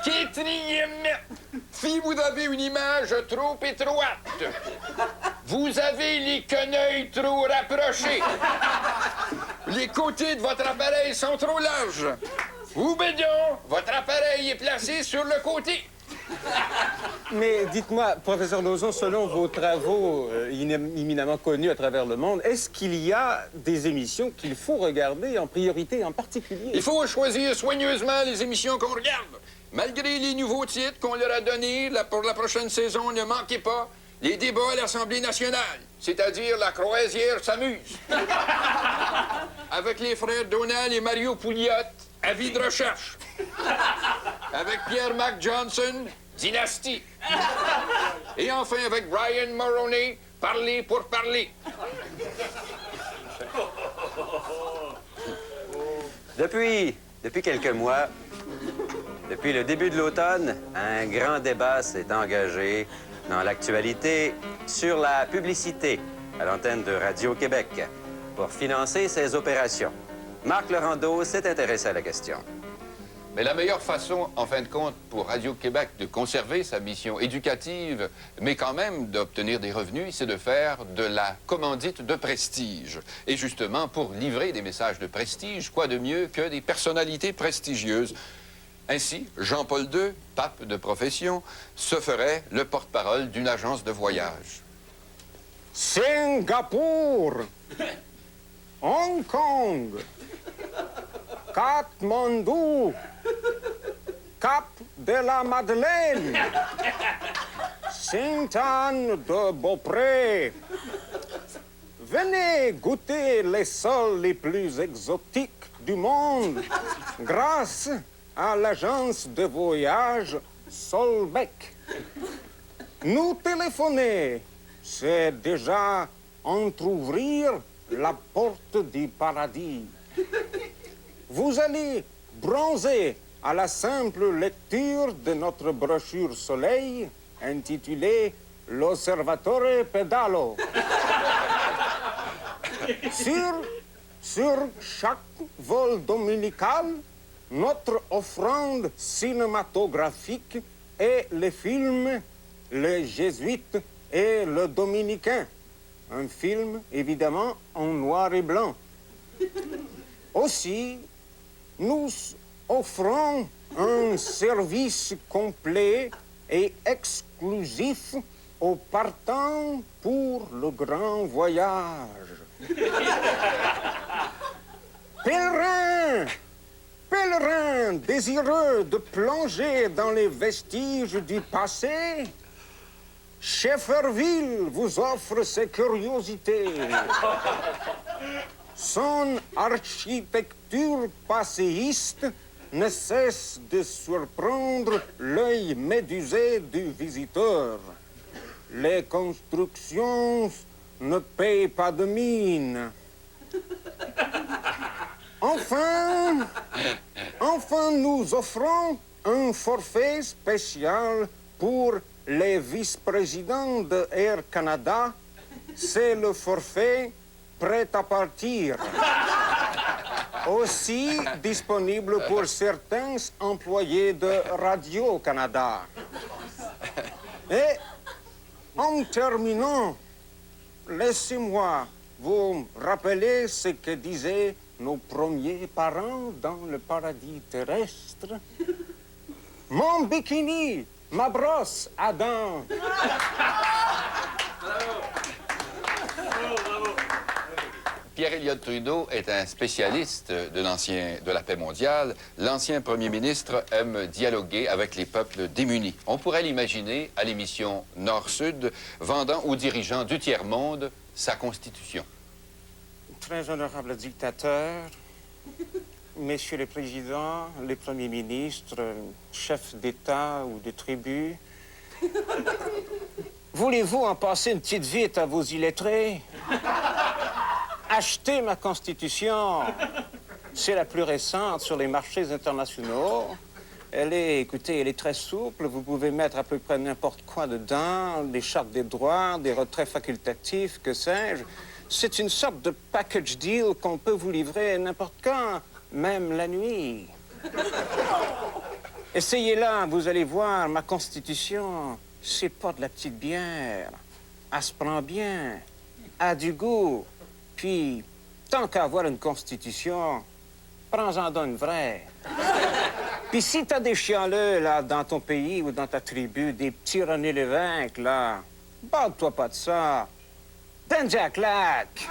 Quatrièmement, si vous avez une image trop étroite, vous avez les quenouilles trop rapprochés. Les côtés de votre appareil sont trop larges. Ou ben donc, votre appareil est placé sur le côté. Mais dites-moi, professeur Lauzon, selon vos travaux éminemment connus à travers le monde, est-ce qu'il y a des émissions qu'il faut regarder en priorité en particulier? Il faut choisir soigneusement les émissions qu'on regarde. Malgré les nouveaux titres qu'on leur a donnés pour la prochaine saison, ne manquez pas les débats à l'Assemblée nationale, c'est-à-dire la croisière s'amuse. Avec les frères Donald et Mario Pouliot, avis de recherche. Avec Pierre-Marc Johnson, dynastie. Et enfin avec Brian Mulroney, parler pour parler. Depuis quelques mois, depuis le début de l'automne, un grand débat s'est engagé dans l'actualité sur la publicité à l'antenne de Radio-Québec pour financer ses opérations. Marc Laurando s'est intéressé à la question. Mais la meilleure façon, en fin de compte, pour Radio-Québec de conserver sa mission éducative, mais quand même d'obtenir des revenus, c'est de faire de la commandite de prestige. Et justement, pour livrer des messages de prestige, quoi de mieux que des personnalités prestigieuses? Ainsi, Jean-Paul II, pape de profession, se ferait le porte-parole d'une agence de voyage. Singapour, Hong Kong, Katmandou, Cap de la Madeleine, Sainte-Anne-de-Beaupré. Venez goûter les sols les plus exotiques du monde grâce à l'agence de voyage Solbec. Nous téléphoner, c'est déjà entr'ouvrir la porte du paradis. Vous allez bronzer à la simple lecture de notre brochure Soleil intitulée L'Osservatore Pedalo. Sur chaque vol dominical, notre offrande cinématographique est le film Le Jésuite et le Dominicain. Un film, évidemment, en noir et blanc. Aussi, nous offrons un service complet et exclusif aux partants pour le grand voyage. Pèlerins désireux de plonger dans les vestiges du passé, Schefferville vous offre ses curiosités. Son architecture passéiste ne cesse de surprendre l'œil médusé du visiteur. Les constructions ne payent pas de mine. Enfin, nous offrons un forfait spécial pour les vice-présidents de Air Canada. C'est le forfait prêt à partir. Aussi disponible pour certains employés de Radio-Canada. Et en terminant, laissez-moi vous rappeler ce que disaient nos premiers parents dans le paradis terrestre. Mon bikini, ma brosse à dents. Pierre-Éliott Trudeau est un spécialiste de la paix mondiale. L'ancien premier ministre aime dialoguer avec les peuples démunis. On pourrait l'imaginer à l'émission Nord-Sud, vendant aux dirigeants du tiers-monde sa constitution. Très honorable dictateur, messieurs les présidents, les premiers ministres, chefs d'État ou de tribu, voulez-vous en passer une petite vite à vos illettrés? Achetez ma constitution. C'est la plus récente sur les marchés internationaux. Elle est très souple. Vous pouvez mettre à peu près n'importe quoi dedans, des chartes des droits, des retraits facultatifs, que sais-je. C'est une sorte de package deal qu'on peut vous livrer n'importe quand, même la nuit. Essayez-la, vous allez voir, ma constitution, c'est pas de la petite bière. Elle se prend bien, a du goût. Puis, tant qu'à avoir une constitution, prends-en donc une vraie. Puis si t'as des chialeux, là, dans ton pays ou dans ta tribu, des petits René Lévesque, là, bade-toi pas de ça. Donne-toi la claque.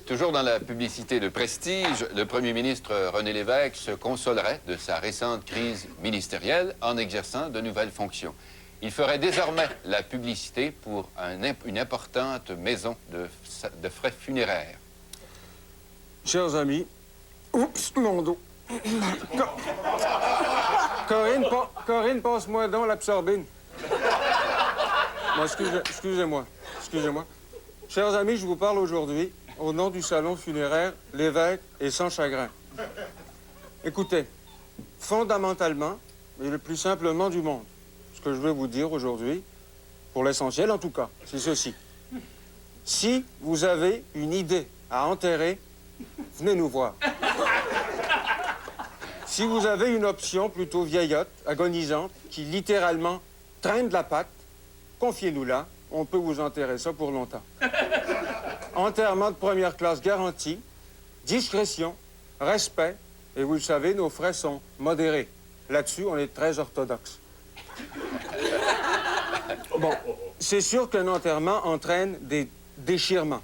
Toujours dans la publicité de prestige, le premier ministre René Lévesque se consolerait de sa récente crise ministérielle en exerçant de nouvelles fonctions. Il ferait désormais la publicité pour une importante maison de frais funéraires. Chers amis, oups, mon dos. Corinne, passe-moi donc l'absorbine. Bon, excusez-moi. Chers amis, je vous parle aujourd'hui au nom du salon funéraire Lévesque et Sans Chagrin. Écoutez, fondamentalement, et le plus simplement du monde, ce que je veux vous dire aujourd'hui, pour l'essentiel en tout cas, c'est ceci. Si vous avez une idée à enterrer, venez nous voir. Si vous avez une option plutôt vieillotte, agonisante, qui littéralement traîne de la patte, confiez-nous-la, on peut vous enterrer ça pour longtemps. Enterrement de première classe garanti, discrétion, respect, et vous le savez, nos frais sont modérés. Là-dessus, on est très orthodoxe. Bon, c'est sûr qu'un enterrement entraîne des déchirements.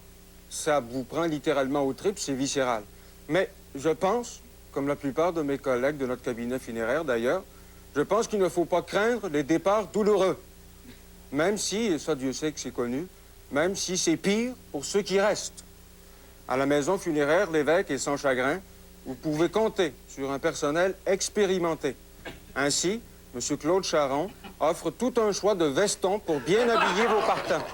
Ça vous prend littéralement aux tripes, c'est viscéral. Mais je pense, comme la plupart de mes collègues de notre cabinet funéraire d'ailleurs, je pense qu'il ne faut pas craindre les départs douloureux. Même si, et ça Dieu sait que c'est connu, même si c'est pire pour ceux qui restent. À la maison funéraire Lévesque et Sans Chagrin, vous pouvez compter sur un personnel expérimenté. Ainsi, M. Claude Charon offre tout un choix de vestons pour bien habiller vos partants.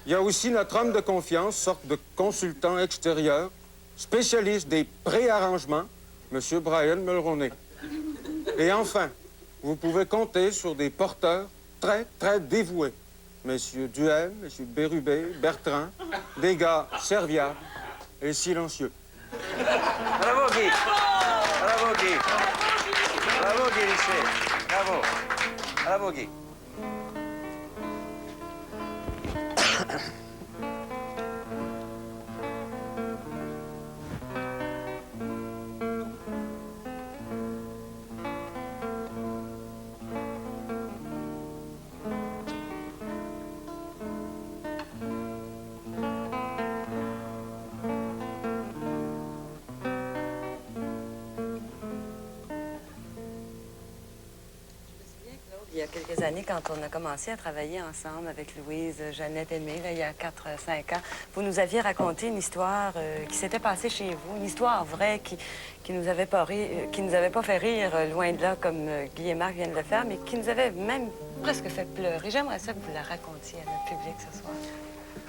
Il y a aussi notre homme de confiance, sorte de consultant extérieur, spécialiste des préarrangements, M. Brian Mulroney. Et enfin, vous pouvez compter sur des porteurs très dévoués. Messieurs Duhem, Messieurs Bérubé, Bertrand, des gars serviables et silencieux. Bravo, Guy! Bravo, Guy! Bravo, Guy Richer! Bravo! Bravo, Guy! Il y a quelques années, quand on a commencé à travailler ensemble avec Louise, Jeannette Aimé, là, il y a 4-5 ans, vous nous aviez raconté une histoire qui s'était passée chez vous, une histoire vraie qui nous avait pas fait rire, loin de là, comme Guy et Marc viennent de le faire, mais qui nous avait même presque fait pleurer. J'aimerais ça que vous la racontiez à notre public ce soir.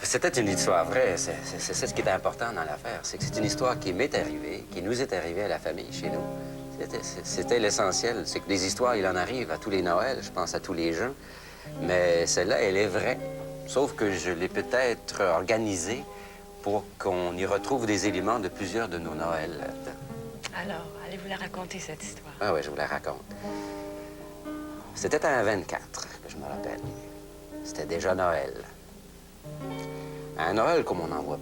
C'était une histoire vraie. C'est ce qui est important dans l'affaire. C'est que c'est une histoire qui m'est arrivée, qui nous est arrivée à la famille, chez nous. C'était l'essentiel. C'est que des histoires, il en arrive à tous les Noëls, je pense à tous les gens. Mais celle-là, elle est vraie. Sauf que je l'ai peut-être organisée pour qu'on y retrouve des éléments de plusieurs de nos Noëls là-dedans. Alors, allez-vous la raconter, cette histoire? Ah oui, je vous la raconte. C'était un 24, que je me rappelle. C'était déjà Noël. Un Noël comme on en voit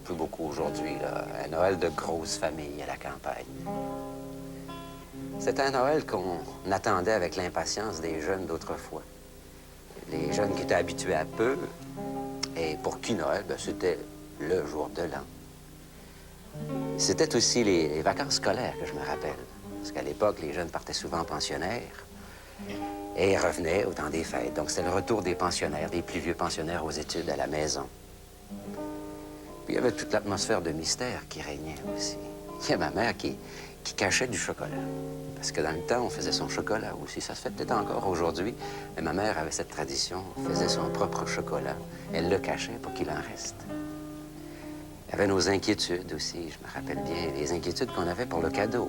plus beaucoup aujourd'hui, là. Un Noël de grosses familles à la campagne. C'était un Noël qu'on attendait avec l'impatience des jeunes d'autrefois. Les jeunes qui étaient habitués à peu, et pour qui Noël, ben, c'était le jour de l'an. C'était aussi les vacances scolaires que je me rappelle. Parce qu'à l'époque, les jeunes partaient souvent pensionnaires et revenaient au temps des fêtes. Donc, c'était le retour des pensionnaires, des plus vieux pensionnaires aux études à la maison. Puis, il y avait toute l'atmosphère de mystère qui régnait aussi. Il y a ma mère qui cachait du chocolat. Parce que dans le temps, on faisait son chocolat aussi. Ça se fait peut-être encore aujourd'hui, mais ma mère avait cette tradition. Elle faisait son propre chocolat. Elle le cachait pour qu'il en reste. Il y avait nos inquiétudes aussi, je me rappelle bien, les inquiétudes qu'on avait pour le cadeau.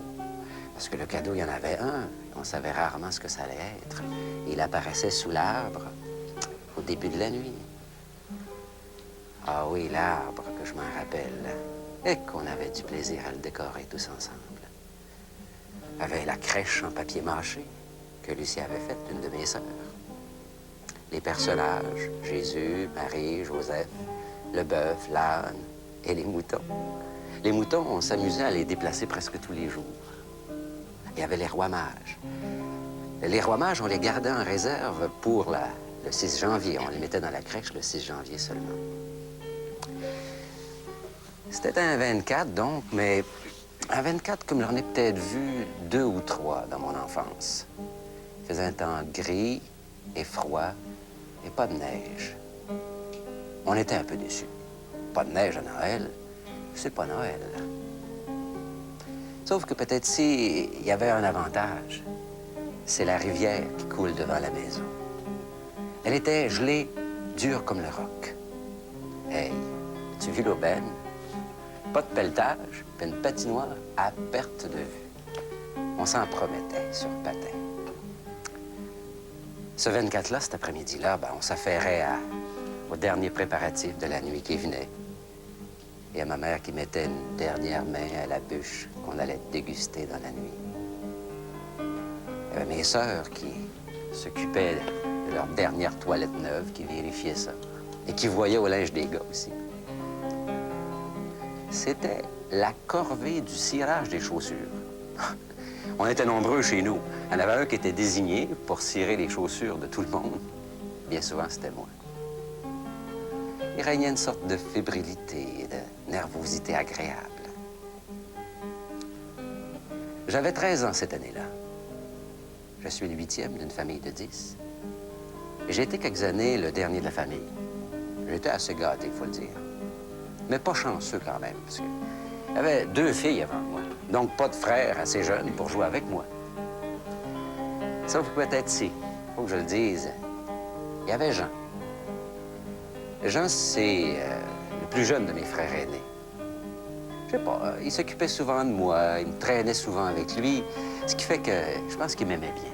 Parce que le cadeau, il y en avait un. On savait rarement ce que ça allait être. Il apparaissait sous l'arbre au début de la nuit. Ah oui, l'arbre que je m'en rappelle. Et qu'on avait du plaisir à le décorer tous ensemble. Il y avait la crèche en papier mâché que Lucie avait faite, l'une de mes sœurs. Les personnages, Jésus, Marie, Joseph, le bœuf, l'âne et les moutons. Les moutons, on s'amusait à les déplacer presque tous les jours. Il y avait les rois mages. Les rois mages, on les gardait en réserve pour le 6 janvier. On les mettait dans la crèche le 6 janvier seulement. C'était un 24, donc, mais un 24 comme j'en ai peut-être vu 2 ou 3 dans mon enfance. Il faisait un temps gris et froid et pas de neige. On était un peu déçus. Pas de neige à Noël, c'est pas Noël. Sauf que peut-être si il y avait un avantage, c'est la rivière qui coule devant la maison. Elle était gelée, dure comme le roc. Hey, tu vis l'aubaine? Pas de pelletage, puis une patinoire à perte de vue. On s'en promettait sur le patin. Ce 24-là, cet après-midi-là, ben, on s'affairait aux derniers préparatifs de la nuit qui venait. Et à ma mère qui mettait une dernière main à la bûche qu'on allait déguster dans la nuit. Il y avait mes sœurs qui s'occupaient de leur dernière toilette neuve, qui vérifiaient ça. Et qui voyaient au linge des gars aussi. C'était la corvée du cirage des chaussures. On était nombreux chez nous. Il y en avait un qui était désigné pour cirer les chaussures de tout le monde. Bien souvent, c'était moi. Il régnait une sorte de fébrilité et de nervosité agréable. J'avais 13 ans cette année-là. Je suis le 8e d'une famille de 10. Et j'ai été quelques années le dernier de la famille. J'étais assez gâté, il faut le dire. Mais pas chanceux quand même, parce qu'il y avait 2 filles avant moi. Donc pas de frère assez jeune pour jouer avec moi. Sauf peut-être si, faut que je le dise, il y avait Jean. Jean, c'est le plus jeune de mes frères aînés. Je sais pas, il s'occupait souvent de moi, il me traînait souvent avec lui, ce qui fait que je pense qu'il m'aimait bien.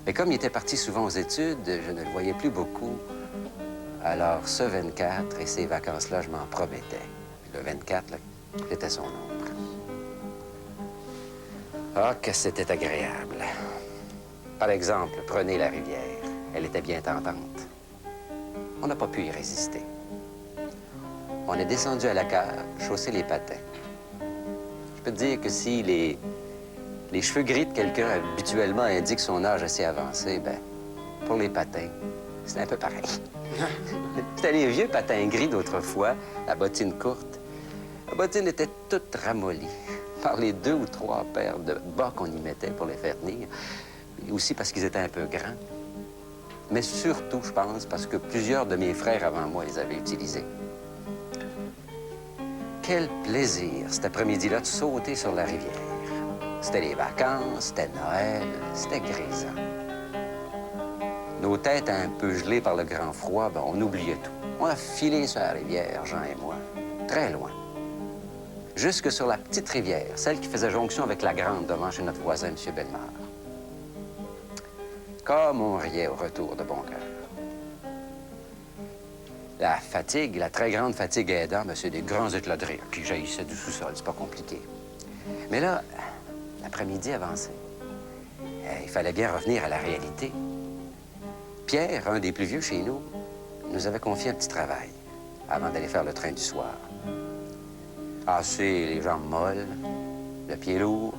Mais comme il était parti souvent aux études, je ne le voyais plus beaucoup. Alors, ce 24 et ces vacances-là, je m'en promettais. Le 24, là, c'était son ombre. Ah, que c'était agréable. Par exemple, prenez la rivière. Elle était bien tentante. On n'a pas pu y résister. On est descendu à la cave, chaussé les patins. Je peux te dire que si les cheveux gris de quelqu'un habituellement indiquent son âge assez avancé, ben, pour les patins, c'est un peu pareil. C'était les vieux patins gris d'autrefois, la bottine courte. La bottine était toute ramollie par les 2 ou 3 paires de bas qu'on y mettait pour les faire tenir, et aussi parce qu'ils étaient un peu grands. Mais surtout, je pense, parce que plusieurs de mes frères avant moi les avaient utilisés. Quel plaisir, cet après-midi-là, de sauter sur la rivière. C'était les vacances, c'était Noël, c'était grisant. Nos têtes un peu gelées par le grand froid, ben, on oubliait tout. On a filé sur la rivière, Jean et moi, très loin. Jusque sur la petite rivière, celle qui faisait jonction avec la grande devant chez notre voisin, M. Bellemare. Comme on riait au retour de bon cœur. La fatigue, la très grande fatigue aidant, ben, c'est des grands éclats de rire qui jaillissaient du sous-sol, c'est pas compliqué. Mais là, l'après-midi avançait. Il fallait bien revenir à la réalité. Pierre, un des plus vieux chez nous, nous avait confié un petit travail avant d'aller faire le train du soir. Assez les jambes molles, le pied lourd,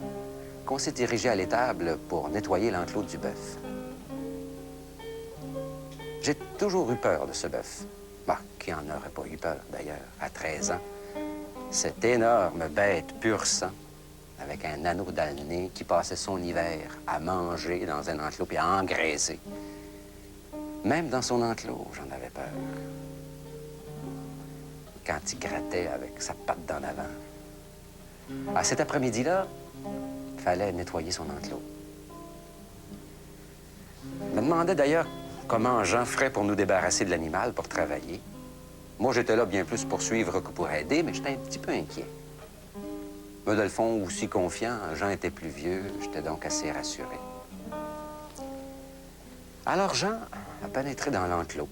qu'on s'est dirigé à l'étable pour nettoyer l'enclos du bœuf. J'ai toujours eu peur de ce bœuf. Bah, qui en aurait pas eu peur, d'ailleurs, à 13 ans. Cette énorme bête pur sang, avec un anneau dans le nez, qui passait son hiver à manger dans un enclos puis à engraisser. Même dans son enclos, j'en avais peur. Quand il grattait avec sa patte d'en avant. À cet après-midi-là, il fallait nettoyer son enclos. Je me demandais d'ailleurs comment Jean ferait pour nous débarrasser de l'animal pour travailler. Moi, j'étais là bien plus pour suivre que pour aider, mais j'étais un petit peu inquiet. Mais dans le fond, aussi confiant, Jean était plus vieux, j'étais donc assez rassuré. Alors Jean a pénétré dans l'enclos.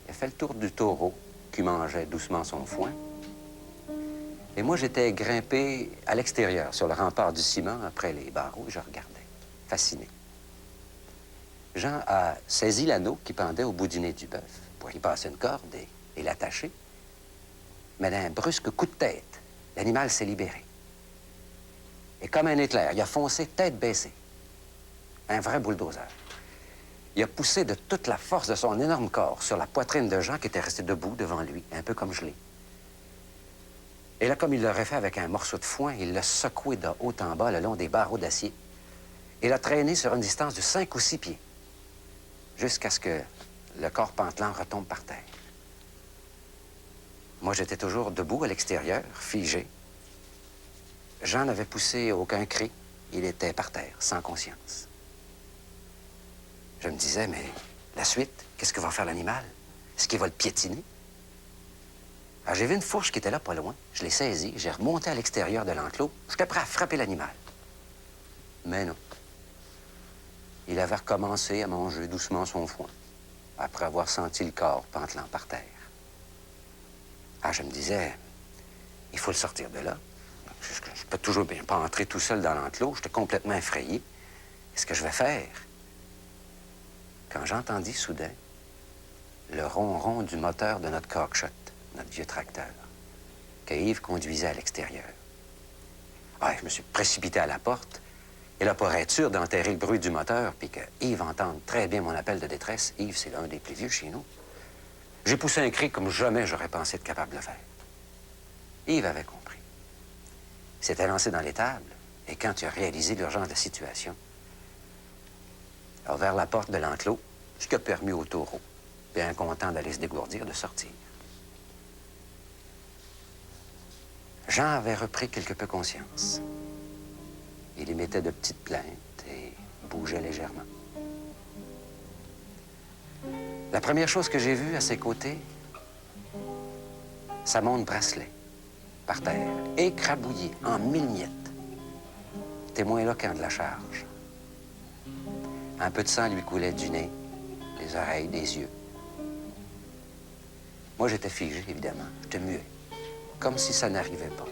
Il a fait le tour du taureau qui mangeait doucement son foin. Et moi, j'étais grimpé à l'extérieur, sur le rempart du ciment, après les barreaux, et je regardais, fasciné. Jean a saisi l'anneau qui pendait au bout du nez du bœuf pour y passer une corde et l'attacher. Mais d'un brusque coup de tête, l'animal s'est libéré. Et comme un éclair, il a foncé tête baissée. Un vrai bulldozer. Il a poussé de toute la force de son énorme corps sur la poitrine de Jean qui était resté debout devant lui, un peu comme gelé. Et là, comme il l'aurait fait avec un morceau de foin, il l'a secoué de haut en bas le long des barreaux d'acier et l'a traîné sur une distance de 5 ou 6 pieds, jusqu'à ce que le corps pantelant retombe par terre. Moi, j'étais toujours debout à l'extérieur, figé. Jean n'avait poussé aucun cri. Il était par terre, sans conscience. Je me disais, mais la suite, qu'est-ce que va faire l'animal? Est-ce qu'il va le piétiner? Alors, j'ai vu une fourche qui était là pas loin. Je l'ai saisie, j'ai remonté à l'extérieur de l'enclos. J'étais prêt à frapper l'animal. Mais non. Il avait recommencé à manger doucement son foin, après avoir senti le corps pantelant par terre. Ah, je me disais, il faut le sortir de là. Je peux toujours bien pas entrer tout seul dans l'enclos. J'étais complètement effrayé. Qu'est-ce que je vais faire? Quand j'entendis soudain le ronron du moteur de notre cockshot, notre vieux tracteur, que Yves conduisait à l'extérieur. Ah, je me suis précipité à la porte, et là, pour être sûr d'enterrer le bruit du moteur, puis que Yves entende très bien mon appel de détresse, Yves, c'est l'un des plus vieux chez nous, j'ai poussé un cri comme jamais j'aurais pensé être capable de le faire. Yves avait compris. Il s'était lancé dans l'étable, et quand il a réalisé l'urgence de la situation, il a ouvert la porte de l'enclos, ce qui a permis au taureau, bien content d'aller se dégourdir, de sortir. Jean avait repris quelque peu conscience. Il émettait de petites plaintes et bougeait légèrement. La première chose que j'ai vue à ses côtés, sa montre bracelet, par terre, écrabouillée en 1000 miettes. Témoin éloquent de la charge. Un peu de sang lui coulait du nez, des oreilles, des yeux. Moi, j'étais figé, évidemment. J'étais muet. Comme si ça n'arrivait pas.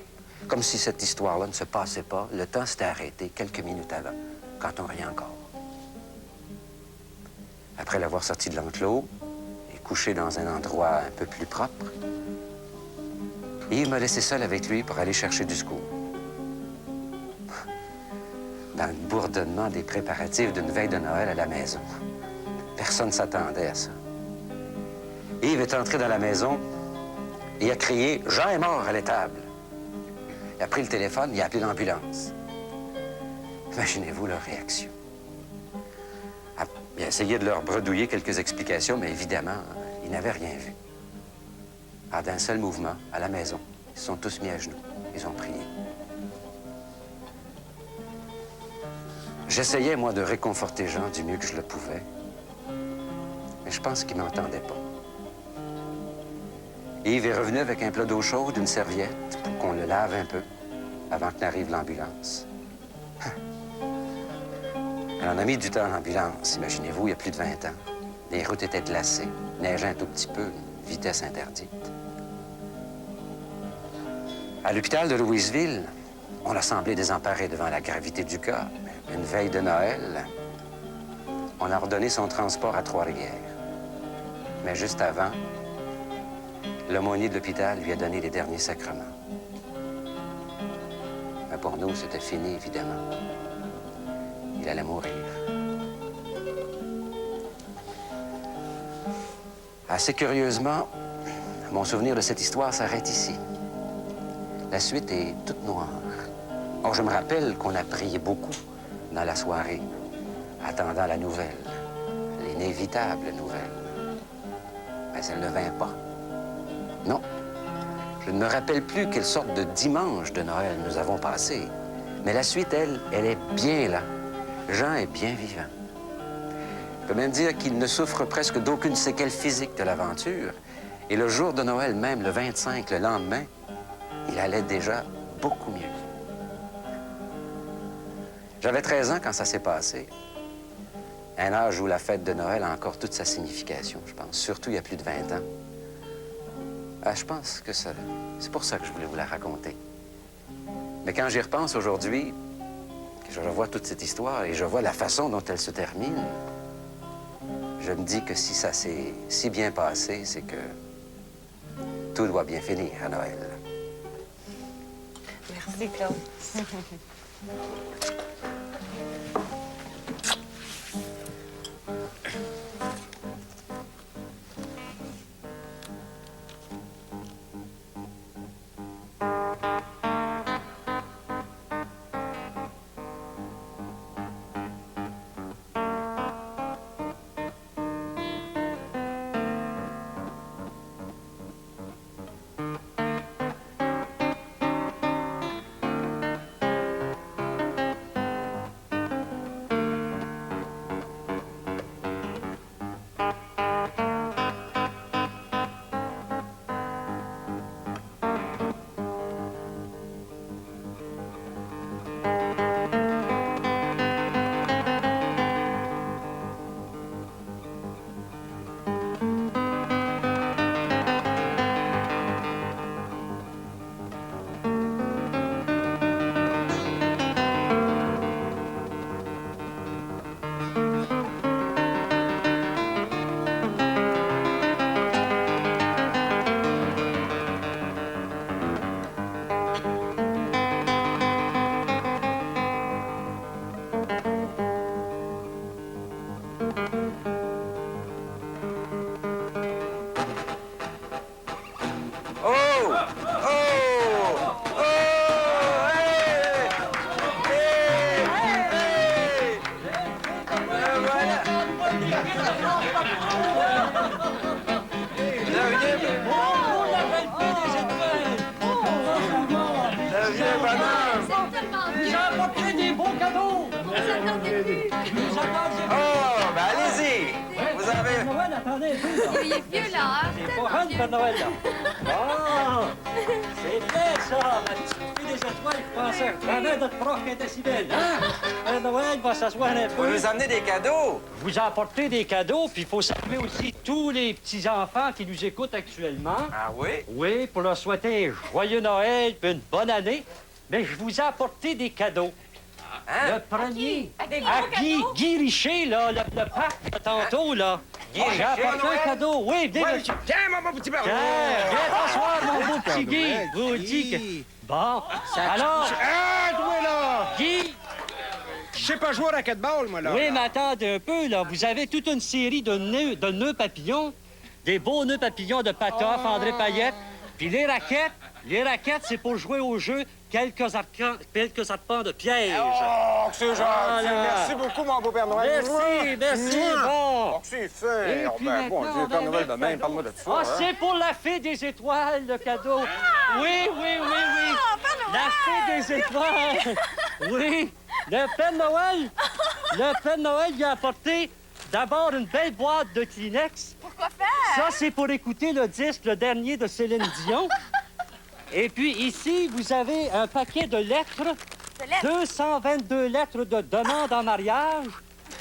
Comme si cette histoire-là ne se passait pas. Le temps s'était arrêté quelques minutes avant, quand on riait encore. Après l'avoir sorti de l'enclos et couché dans un endroit un peu plus propre, Yves m'a laissé seul avec lui pour aller chercher du secours. Dans le bourdonnement des préparatifs d'une veille de Noël à la maison. Personne ne s'attendait à ça. Yves est entré dans la maison et a crié « Jean est mort à l'étable ». Il a pris le téléphone, il a appelé l'ambulance. Imaginez-vous leur réaction. Il a essayé de leur bredouiller quelques explications, mais évidemment, ils n'avaient rien vu. Alors, d'un seul mouvement, à la maison, ils se sont tous mis à genoux. Ils ont prié. J'essayais, moi, de réconforter Jean du mieux que je le pouvais. Mais je pense qu'il ne m'entendait pas. Yves est revenu avec un plat d'eau chaude, une serviette, pour qu'on le lave un peu, avant que n'arrive l'ambulance. Elle en a mis du temps, l'ambulance, imaginez-vous, il y a plus de 20 ans. Les routes étaient glacées, neigeant un tout petit peu, vitesse interdite. À l'hôpital de Louisville, on a semblé désemparé devant la gravité du cas. Une veille de Noël, on a ordonné son transport à Trois-Rivières. Mais juste avant, l'aumônier de l'hôpital lui a donné les derniers sacrements. Mais pour nous, c'était fini, évidemment. Il allait mourir. Assez curieusement, mon souvenir de cette histoire s'arrête ici. La suite est toute noire. Or, je me rappelle qu'on a prié beaucoup dans la soirée, attendant la nouvelle, l'inévitable nouvelle. Mais elle ne vint pas. Non. Je ne me rappelle plus quelle sorte de dimanche de Noël nous avons passé. Mais la suite, elle est bien là. Jean est bien vivant. Je peux même dire qu'il ne souffre presque d'aucune séquelle physique de l'aventure. Et le jour de Noël, même le 25, le lendemain, il allait déjà beaucoup mieux. J'avais 13 ans quand ça s'est passé. Un âge où la fête de Noël a encore toute sa signification, je pense. Surtout il y a plus de 20 ans. Je pense que c'est pour ça que je voulais vous la raconter. Mais quand j'y repense aujourd'hui, que je revois toute cette histoire et je vois la façon dont elle se termine, je me dis que si ça s'est si bien passé, c'est que tout doit bien finir à Noël. Merci, Claude. il est vieux, là, hein? C'est pas jeune, Père Noël, là. Bon, c'est bien, ça. La petite fille des étoiles, je pensais. Jamais notre prof qui était si belle, hein? Père Noël va s'asseoir un peu. Vous nous amenez des cadeaux. Vous apportez des cadeaux, puis il faut saluer aussi tous les petits-enfants qui nous écoutent actuellement. Ah oui? Oui, pour leur souhaiter un joyeux Noël puis une bonne année. Mais je vous ai apporté des cadeaux. Hein? Le premier, Des gros à Guy Richer, là, le pape, tantôt, là. Guy J'ai Richer, apporté Noël? un cadeau. Oui, venez, Ouais, monsieur. Tiens, mon petit Père Tiens, viens t'asseoir, mon beau petit Guy. Vous dites que... Bon, alors, Ah, toi, là! Guy... Je sais pas jouer au racquetball, moi, là. Oui, mais attendez un peu, là. Vous avez toute une série de nœuds papillons, des beaux nœuds papillons de Patoff, André Payette. Puis les raquettes, c'est pour jouer au jeu quelques arpents de piège. Oh, que c'est gentil. Voilà. Merci beaucoup, mon beau Père Noël. Merci, Mouah. bon. Oh, que c'est fin. Et Oh, puis ben, bon maintenant, Dieu, on Père a Noël un de autre même, cadeau. parle-moi de ça. Ah, hein. c'est pour la fée des étoiles, le cadeau. Oui. La fée des étoiles. Oui. Le Père Noël lui a apporté d'abord une belle boîte de Kleenex. Pourquoi faire? Ça, c'est pour écouter le disque, le dernier de Céline Dion. Et puis ici, vous avez un paquet de lettres. 222 lettres de demande en mariage.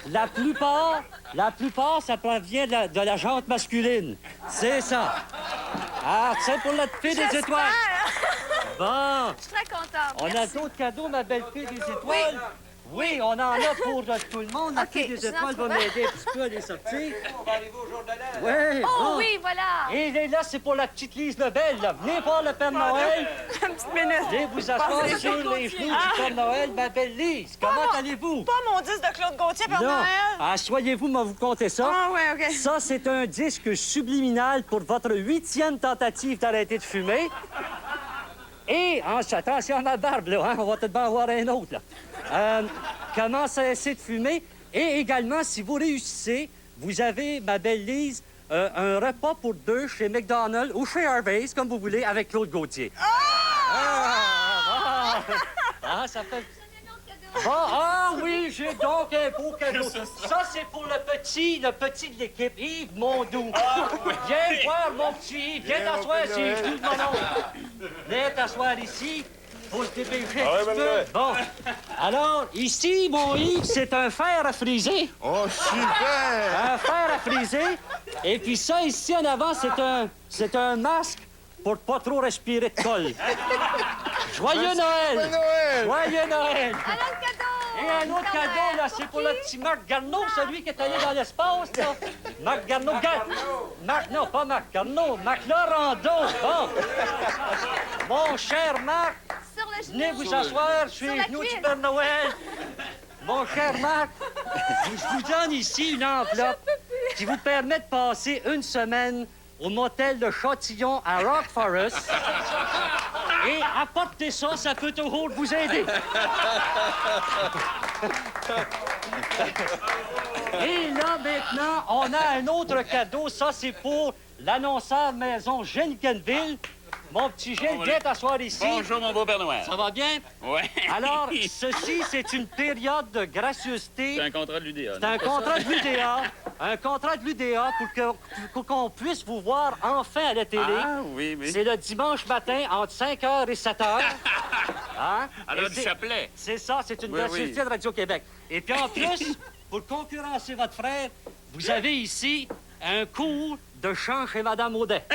La plupart, ça provient de la jante masculine. C'est ça. Ah, c'est pour la fée des étoiles. Bon, Je suis très contente. on a Merci. d'autres cadeaux, ma belle fée des étoiles. Oui, on en a pour tout le monde. La OK, fée des je étoiles va n'en trouve m'aider un petit peu à les sortir. On va arriver au jour de l'an. Oui, Oh bon. oui, voilà. Et là, c'est pour la petite Lise Lebel, là. Venez voir le Père Noël. Une petite minute. Venez vous asseoir sur les genoux du Père Noël, ma belle Lise. Comment allez-vous? Pas mon disque de Claude Gauthier, Père Non. Noël. Asseyez-vous, moi vous comptez ça. Ah, ouais, OK. Ça, c'est un disque subliminal pour votre 8e tentative d'arrêter de fumer. Et, attention à ma barbe, là, hein, on va peut-être en avoir un autre, là. Commence à essayer de fumer. Et également, si vous réussissez, vous avez, ma belle Lise, un repas pour deux chez McDonald's ou chez Harvey's, comme vous voulez, avec Claude Gauthier. Ah, ça fait... Bon, oui, j'ai donc un beau cadeau. Ça, c'est pour le petit de l'équipe, Yves Mondou. Viens voir, mon petit Yves. Viens t'asseoir sur les genoux de mon oncle. Viens t'asseoir ici. Faut se dépêcher un petit peu. Bon. Alors, ici, mon Yves, c'est un fer à friser. Oh, super! Un fer à friser. Et puis ça, ici, en avant, c'est un masque pour pas trop respirer de colle. Joyeux Noël! Noël! Joyeux Noël! Un autre cadeau. Et un autre cadeau, là, c'est pour le petit Marc Garneau, celui qui est allé dans l'espace, là. Marc Garneau. Non, pas Marc Garneau, Marc Laurando. Bon. Mon cher Marc, Sur le genou. venez vous asseoir sur Sur les la genoux du cuisse. Père Noël. Mon cher Marc, je vous donne ici une enveloppe qui vous permet de passer une semaine au motel de Châtillon à Rock Forest. Et apportez ça, ça peut toujours vous aider. Et là, maintenant, on a un autre cadeau. Ça, c'est pour l'annonceur maison Genkenville. Mon petit Gilles, viens t'asseoir ici. Bonjour, mon beau Père Noël. Ça va bien? Oui. Alors, ceci, c'est une période de gracieuseté. C'est un contrat de l'UDA. C'est un contrat de l'UDA. Un contrat de l'UDA pour qu'on puisse vous voir enfin à la télé. Ah, oui. C'est le dimanche matin entre 5h et 7h. Hein? Alors, Et du c'est- chapelet. C'est ça, c'est une Oui, gratuité oui. de Radio-Québec. Et puis en plus, pour concurrencer votre frère, vous avez ici un cours de chant chez Madame Audet.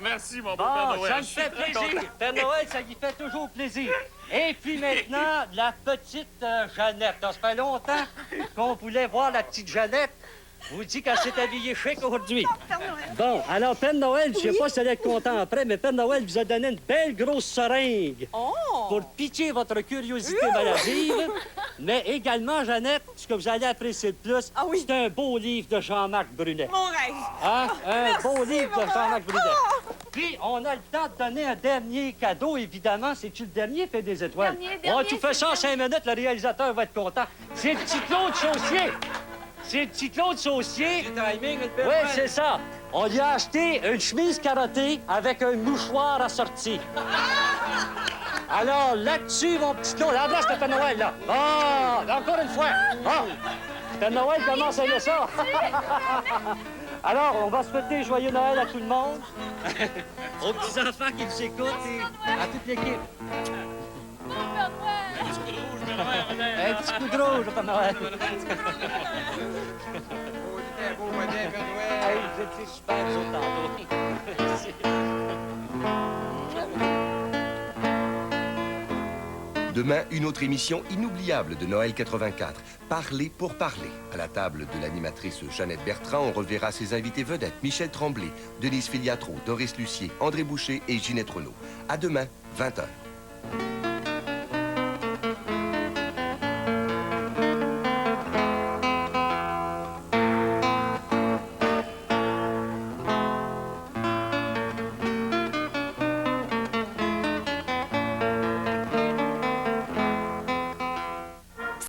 Merci, mon beau Bon, Père Noël. ça me Je suis fait très plaisir. content. Père Noël, ça lui fait toujours plaisir. Et puis maintenant, la petite Jeannette. Ça fait longtemps qu'on voulait voir la petite Jeannette. Vous dit qu'elle s'est habillée chic aujourd'hui. Bon, alors, Père Noël, je sais pas si vous allez être content après, mais Père Noël vous a donné une belle grosse seringue pour piquer votre curiosité maladive. Mais également, Jeannette, ce que vous allez apprécier le plus, c'est un beau livre de Jean-Marc Brunet. Mon rêve. Hein? Un beau livre de Jean-Marc Brunet. Puis, on a le temps de donner un dernier cadeau, évidemment. C'est-tu le dernier, fait des étoiles? Dernier, tu fais ça en 5 minutes, le réalisateur va être content. C'est le petit Claude Saucier. C'est le petit Claude Saucier. Oui, c'est ça. On lui a acheté une chemise carottée avec un mouchoir assorti. Alors, là-dessus, mon petit Claude, embrasse le Père Noël, là. Ah, encore une fois. Ah, Père Noël commence à aimer ça. Alors, on va souhaiter joyeux Noël à tout le monde, aux petits-enfants qui nous écoutent et à toute l'équipe. Un petit coup de rouge, Père Noël. Hey, vous étiez super, vous autres, tantôt. Merci. Demain, une autre émission inoubliable de Noël 84. Parler pour parler. À la table de l'animatrice Jeannette Bertrand, on reverra ses invités vedettes Michel Tremblay, Denise Filiatro, Doris Lucier, André Boucher et Ginette Renaud. À demain, 20h.